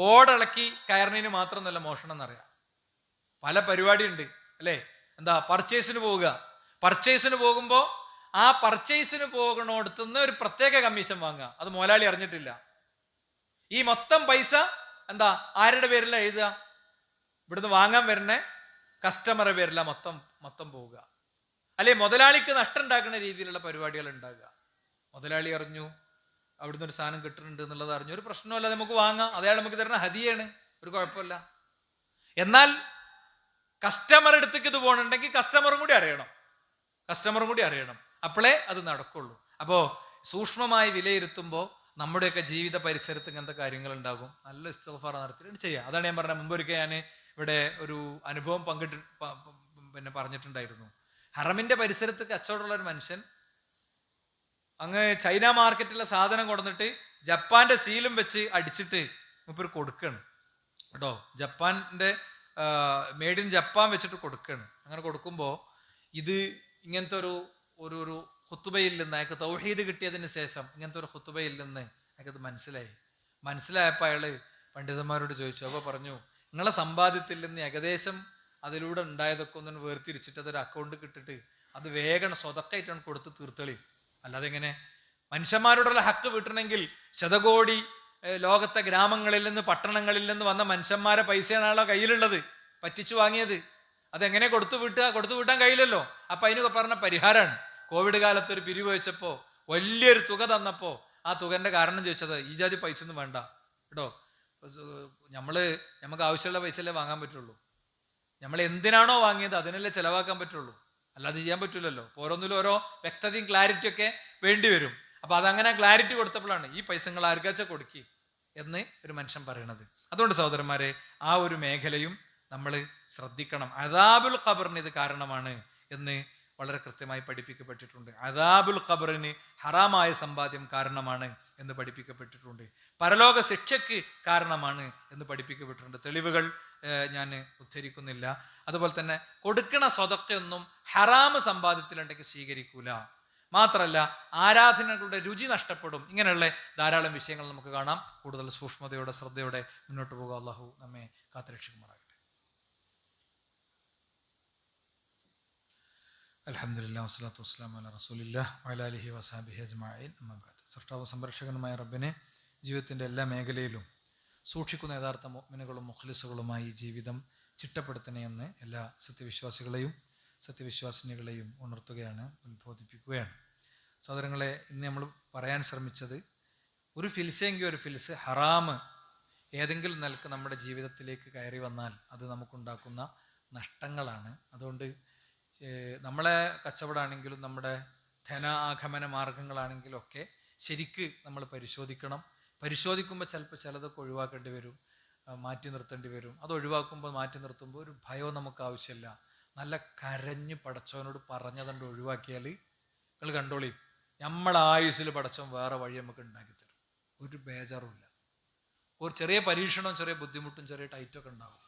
ഓടിളക്കി കയറിന് മാത്രമൊന്നുമല്ല മോഷണം എന്നറിയാം. പല പരിപാടിയുണ്ട് അല്ലേ? എന്താ, പർച്ചേസിന് പോവുക. പർച്ചേസിന് പോകുമ്പോൾ ആ പർച്ചേസിന് പോകണോടത്തുനിന്ന് ഒരു പ്രത്യേക കമ്മീഷൻ വാങ്ങുക. അത് മുതലാളി അറിഞ്ഞിട്ടില്ല. ഈ മൊത്തം പൈസ എന്താ ആരുടെ പേരില എഴുതുക? ഇവിടുന്ന് വാങ്ങാൻ വരുന്ന കസ്റ്റമറുടെ പേരില മൊത്തം പോവുക. അല്ലെ മുതലാളിക്ക് നഷ്ടം ഉണ്ടാക്കുന്ന രീതിയിലുള്ള പരിപാടികൾ ഉണ്ടാകുക. മുതലാളി അറിഞ്ഞു അവിടുന്ന് ഒരു സാധനം കിട്ടുന്നുണ്ട് എന്നുള്ളത് അറിഞ്ഞു, ഒരു പ്രശ്നമല്ല, നമുക്ക് വാങ്ങാം, അയാൾ നമുക്ക് തരുന്ന ഹദിയാണ്, ഒരു കുഴപ്പമില്ല. എന്നാൽ കസ്റ്റമർ അടുത്തേക്ക് ഇത് പോകണമെങ്കിൽ കസ്റ്റമറും കൂടി അറിയണം, അപ്പോഴേ അത് നടക്കുള്ളൂ. അപ്പോൾ സൂക്ഷ്മമായി വിലയിരുത്തുമ്പോൾ നമ്മുടെയൊക്കെ ജീവിത പരിസരത്ത് ഇങ്ങനത്തെ കാര്യങ്ങൾ ഉണ്ടാകും. നല്ല ഇസ്തിഗ്ഫാർ നടത്തിയിട്ട് ചെയ്യാം. അതാണ് ഞാൻ പറഞ്ഞത്. മുമ്പൊരിക്കൽ ഞാൻ ഇവിടെ ഒരു അനുഭവം പറഞ്ഞിട്ടുണ്ടായിരുന്നു. ഹറമിന്റെ പരിസരത്ത് കച്ചവടമുള്ള ഒരു മനുഷ്യൻ അങ്ങ് ചൈന മാർക്കറ്റിലെ സാധനം കൊടുത്തിട്ട് ജപ്പാന്റെ സീലും വെച്ച് അടിച്ചിട്ട് മുമ്പ് കൊടുക്കുകയാണ് കേട്ടോ. ജപ്പാന്റെ മെയ്ഡ് ഇൻ ജപ്പാൻ വെച്ചിട്ട് കൊടുക്കുകയാണ്. അങ്ങനെ കൊടുക്കുമ്പോൾ ഇത് ഇങ്ങനത്തെ ഒരു ഖുത്ബയിൽ നിന്ന് അയാൾക്ക് തൗഹീദ് കിട്ടിയതിന് ശേഷം ഇങ്ങനത്തെ ഒരു ഖുത്ബയിൽ നിന്ന് അയാൾക്കത് മനസ്സിലായപ്പോൾ അയാള് പണ്ഡിതന്മാരോട് ചോദിച്ചു. അപ്പോൾ പറഞ്ഞു, നിങ്ങളെ സമ്പാദ്യത്തിൽ നിന്ന് ഏകദേശം അതിലൂടെ ഉണ്ടായതൊക്കെ ഒന്നും വേർതിരിച്ചിട്ട് അതൊരു അക്കൗണ്ട് കിട്ടിട്ട് അത് വേഗം സ്വതക്കായിട്ടാണ് കൊടുത്ത് തീർത്തളി. അല്ലാതെ എങ്ങനെ? മനുഷ്യന്മാരോടുള്ള ഹക്ക് വിട്ടണമെങ്കിൽ ശതകോടി ലോകത്തെ ഗ്രാമങ്ങളിൽ നിന്ന് പട്ടണങ്ങളിൽ നിന്ന് വന്ന മനുഷ്യന്മാരെ പൈസയാണല്ലോ കയ്യിലുള്ളത്, പറ്റിച്ചു വാങ്ങിയത്. അതെങ്ങനെ കൊടുത്തു വിട്ടാൻ കഴിയില്ലല്ലോ. അപ്പൊ അതിന് പറഞ്ഞ പരിഹാരമാണ്. കോവിഡ് കാലത്ത് ഒരു പിരിവ് വെച്ചപ്പോ വലിയൊരു തുക തന്നപ്പോ ആ തുകന്റെ കാരണം ചോദിച്ചത്, ഈ ജാതി പൈസ ഒന്നും വേണ്ട കേട്ടോ, നമുക്ക് ആവശ്യമുള്ള പൈസയല്ലേ വാങ്ങാൻ പറ്റുള്ളൂ, നമ്മൾ എന്തിനാണോ വാങ്ങിയത് അതിനല്ലേ ചെലവാക്കാൻ പറ്റുള്ളൂ, അല്ലാതെ ചെയ്യാൻ പറ്റൂലല്ലോ. ഓരോന്നിലും ഓരോ വ്യക്തതയും ക്ലാരിറ്റി ഒക്കെ വേണ്ടി വരും. അപ്പൊ അതങ്ങനെ ക്ലാരിറ്റി കൊടുത്തപ്പോഴാണ് ഈ പൈസകൾ ആർക്കാച്ച കൊടുക്കി എന്ന് ഒരു മനുഷ്യൻ പറയണത്. അതുകൊണ്ട് സഹോദരന്മാരെ, ആ ഒരു മേഖലയും നമ്മൾ ശ്രദ്ധിക്കണം. അദാബുൽ ഖബറിന് ഇത് കാരണമാണ് എന്ന് വളരെ കൃത്യമായി പഠിപ്പിക്കപ്പെട്ടിട്ടുണ്ട്. അദാബുൽ ഖബറിന് ഹറാമായ സമ്പാദ്യം കാരണമാണ് എന്ന് പഠിപ്പിക്കപ്പെട്ടിട്ടുണ്ട്. പരലോക ശിക്ഷയ്ക്ക് കാരണമാണ് എന്ന് പഠിപ്പിക്കപ്പെട്ടിട്ടുണ്ട്. തെളിവുകൾ ഞാൻ ഉദ്ധരിക്കുന്നില്ല. അതുപോലെ തന്നെ കൊടുക്കണ സ്വതക്കൊന്നും ഹറാമ് സമ്പാദ്യത്തിലുണ്ടെങ്കിൽ സ്വീകരിക്കൂല. മാത്രമല്ല ആരാധനകളുടെ രുചി നഷ്ടപ്പെടും. ഇങ്ങനെയുള്ള ധാരാളം വിഷയങ്ങൾ നമുക്ക് കാണാം. കൂടുതൽ സൂക്ഷ്മതയോടെ ശ്രദ്ധയോടെ മുന്നോട്ട് പോകുക. അള്ളാഹു നമ്മെ കാത്തുരക്ഷിക്കുമാറാകട്ടെ. അൽഹംദുലില്ലാഹി വസ്സലാത്തു വസ്സലാമു അലാ റസൂലില്ലാഹി വഅലാ ആലിഹി വസഹ്ബിഹി അജ്മഈൻ. അമ്മാ ബഅദ്. സൃഷ്ടാവ് സംരക്ഷകനുമായ റബ്ബിനെ ജീവിതത്തിൻ്റെ എല്ലാ മേഖലയിലും സൂക്ഷിക്കുന്ന യഥാർത്ഥ മുഅ്മിനുകളും മുഖ്ലിസുകളുമായി ജീവിതം ചിട്ടപ്പെടുത്തണേ എന്ന് എല്ലാ സത്യവിശ്വാസികളെയും സത്യവിശ്വാസിനികളെയും ഉണർത്തുകയാണ്, ഉത്ബോധിപ്പിക്കുകയാണ്. സഹോദരങ്ങളെ, ഇന്ന് നമ്മൾ പറയാൻ ശ്രമിച്ചത് ഒരു ഫിൽസെങ്കിൽ ഒരു ഫിൽസ് ഹറാമ് ഏതെങ്കിലും നിലക്ക് നമ്മുടെ ജീവിതത്തിലേക്ക് കയറി വന്നാൽ അത് നമുക്കുണ്ടാക്കുന്ന നഷ്ടങ്ങളാണ്. അതുകൊണ്ട് നമ്മളെ കച്ചവടമാണെങ്കിലും നമ്മുടെ ധനാഗമന മാർഗങ്ങളാണെങ്കിലും ഒക്കെ ശരിക്ക് നമ്മൾ പരിശോധിക്കണം. പരിശോധിക്കുമ്പോൾ ചിലപ്പോൾ ചിലതൊക്കെ ഒഴിവാക്കേണ്ടി വരും, മാറ്റി നിർത്തേണ്ടി വരും. അത് ഒഴിവാക്കുമ്പോൾ മാറ്റി നിർത്തുമ്പോൾ ഒരു ഭയവും നമുക്ക് ആവശ്യമില്ല. നല്ല കരഞ്ഞ് പടച്ചവനോട് പറഞ്ഞതുകൊണ്ട് ഒഴിവാക്കിയാൽ നിങ്ങൾ കണ്ടോളി, നമ്മളെ ആയുസ്സിൽ പടച്ചവൻ വേറെ വഴി നമുക്ക് ഉണ്ടാക്കി തരും. ഒരു ബേജാറുമില്ല. ഒരു ചെറിയ പരീക്ഷണവും ചെറിയ ബുദ്ധിമുട്ടും ചെറിയ ടൈറ്റൊക്കെ ഉണ്ടാകും.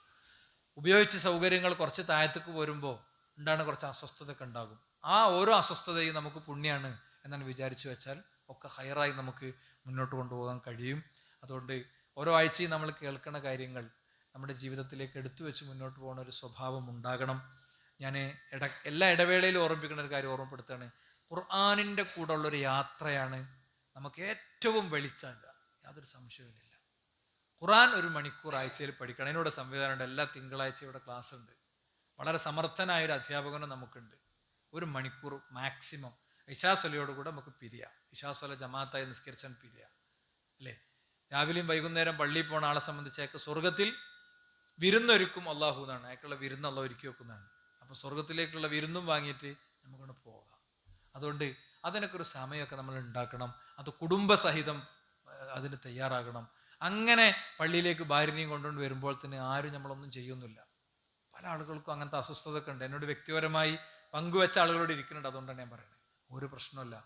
ഉപയോഗിച്ച സൗകര്യങ്ങൾ കുറച്ച് താഴത്തേക്ക് വരുമ്പോൾ ഉണ്ടാകുന്ന കുറച്ച് അസ്വസ്ഥതയൊക്കെ ഉണ്ടാകും. ആ ഓരോ അസ്വസ്ഥതയും നമുക്ക് പുണ്യാണ് എന്നാണ് വിചാരിച്ചു വെച്ചാൽ ഒക്കെ ഹൈറായി നമുക്ക് മുന്നോട്ട് കൊണ്ടുപോകാൻ കഴിയും. അതുകൊണ്ട് ഓരോ ആഴ്ചയും നമ്മൾ കേൾക്കുന്ന കാര്യങ്ങൾ നമ്മുടെ ജീവിതത്തിലേക്ക് എടുത്തു വെച്ച് മുന്നോട്ട് പോകുന്ന ഒരു സ്വഭാവം ഉണ്ടാകണം. ഞാൻ എല്ലാ ഇടവേളയിലും ഓർമ്മിപ്പിക്കുന്ന ഒരു കാര്യം ഓർമ്മപ്പെടുത്തുകയാണ്. ഖുർആനിൻ്റെ കൂടെ ഉള്ളൊരു യാത്രയാണ് നമുക്ക് ഏറ്റവും വെളിച്ചാകുക, യാതൊരു സംശയവുമില്ല. ഖുർആൻ 1 മണിക്കൂർ ആഴ്ചയിൽ പഠിക്കണം. അതിനോട് സംവിധാനമുണ്ട്. എല്ലാ തിങ്കളാഴ്ചയും ഇവിടെ ക്ലാസ് ഉണ്ട്. വളരെ സമർത്ഥനായൊരു അധ്യാപകനും നമുക്കുണ്ട്. 1 മണിക്കൂർ മാക്സിമം ഇശാസ്വലയോട് കൂടെ നമുക്ക് പിരിയാം. ഇശാസ്വല ജമാഅത്തായി നിസ്കരിച്ചാൽ പിരിയാം അല്ലേ? രാവിലെയും വൈകുന്നേരം പള്ളിയിൽ പോണ ആളെ സംബന്ധിച്ച് അയാൾക്ക് സ്വർഗത്തിൽ വിരുന്നൊരുക്കും അള്ളാഹു എന്നാണ്. അയാൾക്കുള്ള വിരുന്ന് അള്ളാഹു ഒരുക്കി വെക്കുന്നതാണ്. അപ്പോൾ സ്വർഗത്തിലേക്കുള്ള വിരുന്നും വാങ്ങിയിട്ട് നമുക്കൊന്ന് പോകാം. അതുകൊണ്ട് അതിനൊക്കെ ഒരു സമയമൊക്കെ നമ്മൾ ഉണ്ടാക്കണം. അത് കുടുംബസഹിതം അതിന് തയ്യാറാകണം. അങ്ങനെ പള്ളിയിലേക്ക് ഭാര്യനെയും കൊണ്ടുകൊണ്ട് വരുമ്പോൾ തന്നെ ആരും നമ്മളൊന്നും ചെയ്യുന്നില്ല. പല ആളുകൾക്കും അങ്ങനത്തെ അസ്വസ്ഥതയൊക്കെ ഉണ്ട്. എന്നോട് വ്യക്തിപരമായി പങ്കുവെച്ച ആളുകളോട് ഇരിക്കുന്നുണ്ട്. അതുകൊണ്ടാണ് ഞാൻ പറയുന്നത്. ഒരു പ്രശ്നമില്ല.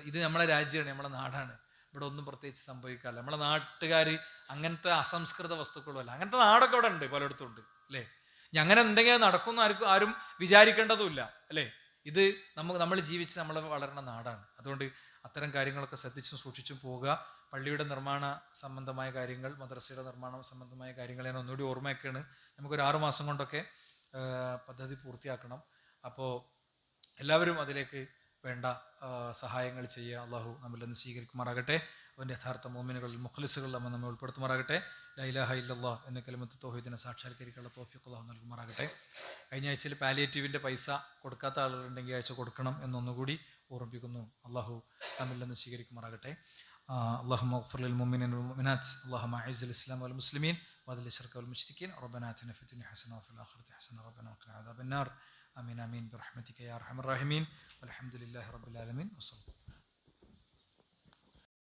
ഇത് നമ്മളെ രാജ്യമാണ്, നമ്മളെ നാടാണ്. ഇവിടെ ഒന്നും പ്രത്യേകിച്ച് സംഭവിക്കാറില്ല. നമ്മളെ നാട്ടുകാർ അങ്ങനത്തെ അസംസ്കൃത വസ്തുക്കളുമല്ല. അങ്ങനത്തെ നാടൊക്കെ ഇവിടെ ഉണ്ട്, പലയിടത്തും ഉണ്ട് അല്ലേ? ഇനി അങ്ങനെ എന്തെങ്കിലും നടക്കുന്ന ആരും വിചാരിക്കേണ്ടതുമില്ല അല്ലേ? ഇത് നമ്മൾ ജീവിച്ച് നമ്മൾ വളരുന്ന നാടാണ്. അതുകൊണ്ട് അത്തരം കാര്യങ്ങളൊക്കെ ശ്രദ്ധിച്ചും സൂക്ഷിച്ചും പോവുക. പള്ളിയുടെ നിർമ്മാണ സംബന്ധമായ കാര്യങ്ങൾ, മദ്രസയുടെ നിർമ്മാണ സംബന്ധമായ കാര്യങ്ങൾ ഞാൻ ഒന്നുകൂടി ഓർമ്മയൊക്കെയാണ്. നമുക്കൊരു 6 മാസം കൊണ്ടൊക്കെ പദ്ധതി പൂർത്തിയാക്കണം. അപ്പോൾ എല്ലാവരും അതിലേക്ക് വേണ്ട സഹായങ്ങൾ ചെയ്യുക. അള്ളാഹു നമ്മിൽ നിന്ന് സ്വീകരിക്കുമാറാകട്ടെ. അവൻ്റെ യഥാർത്ഥ മോമിനുകളിൽ മുഖ്ലിസുകളിൽ നമ്മെ ഉൾപ്പെടുത്തുമാറാകട്ടെ. ലാ ഇലാഹ ഇല്ലല്ലാഹ് എന്ന കലിമത്ത് തൗഹീദിനെ സാക്ഷാത്കരിക്കാനുള്ള തൗഫീഖ് അള്ളാഹു നൽകുമാറാകട്ടെ. കഴിഞ്ഞ ആഴ്ചയിൽ പാലിയേറ്റീവിൻ്റെ പൈസ കൊടുക്കാത്ത ആളുകളുണ്ടെങ്കിൽ ആഴ്ച കൊടുക്കണം എന്നൊന്നുകൂടി ഓർമ്മിപ്പിക്കുന്നു. അള്ളാഹു നമ്മിൽ നിന്ന് സ്വീകരിക്കുമാറാകട്ടെ. اللهم اغفر للمؤمنين والمؤمنات اللهم اعز الاسلام والمسلمين واذل الشرك والمشركين ربنا اتنا في الدنيا حسنه وفي الاخره حسنه ربنا وقنا عذاب النار آمين آمين برحمتك يا أرحم الراحمين والحمد لله رب العالمين وصلى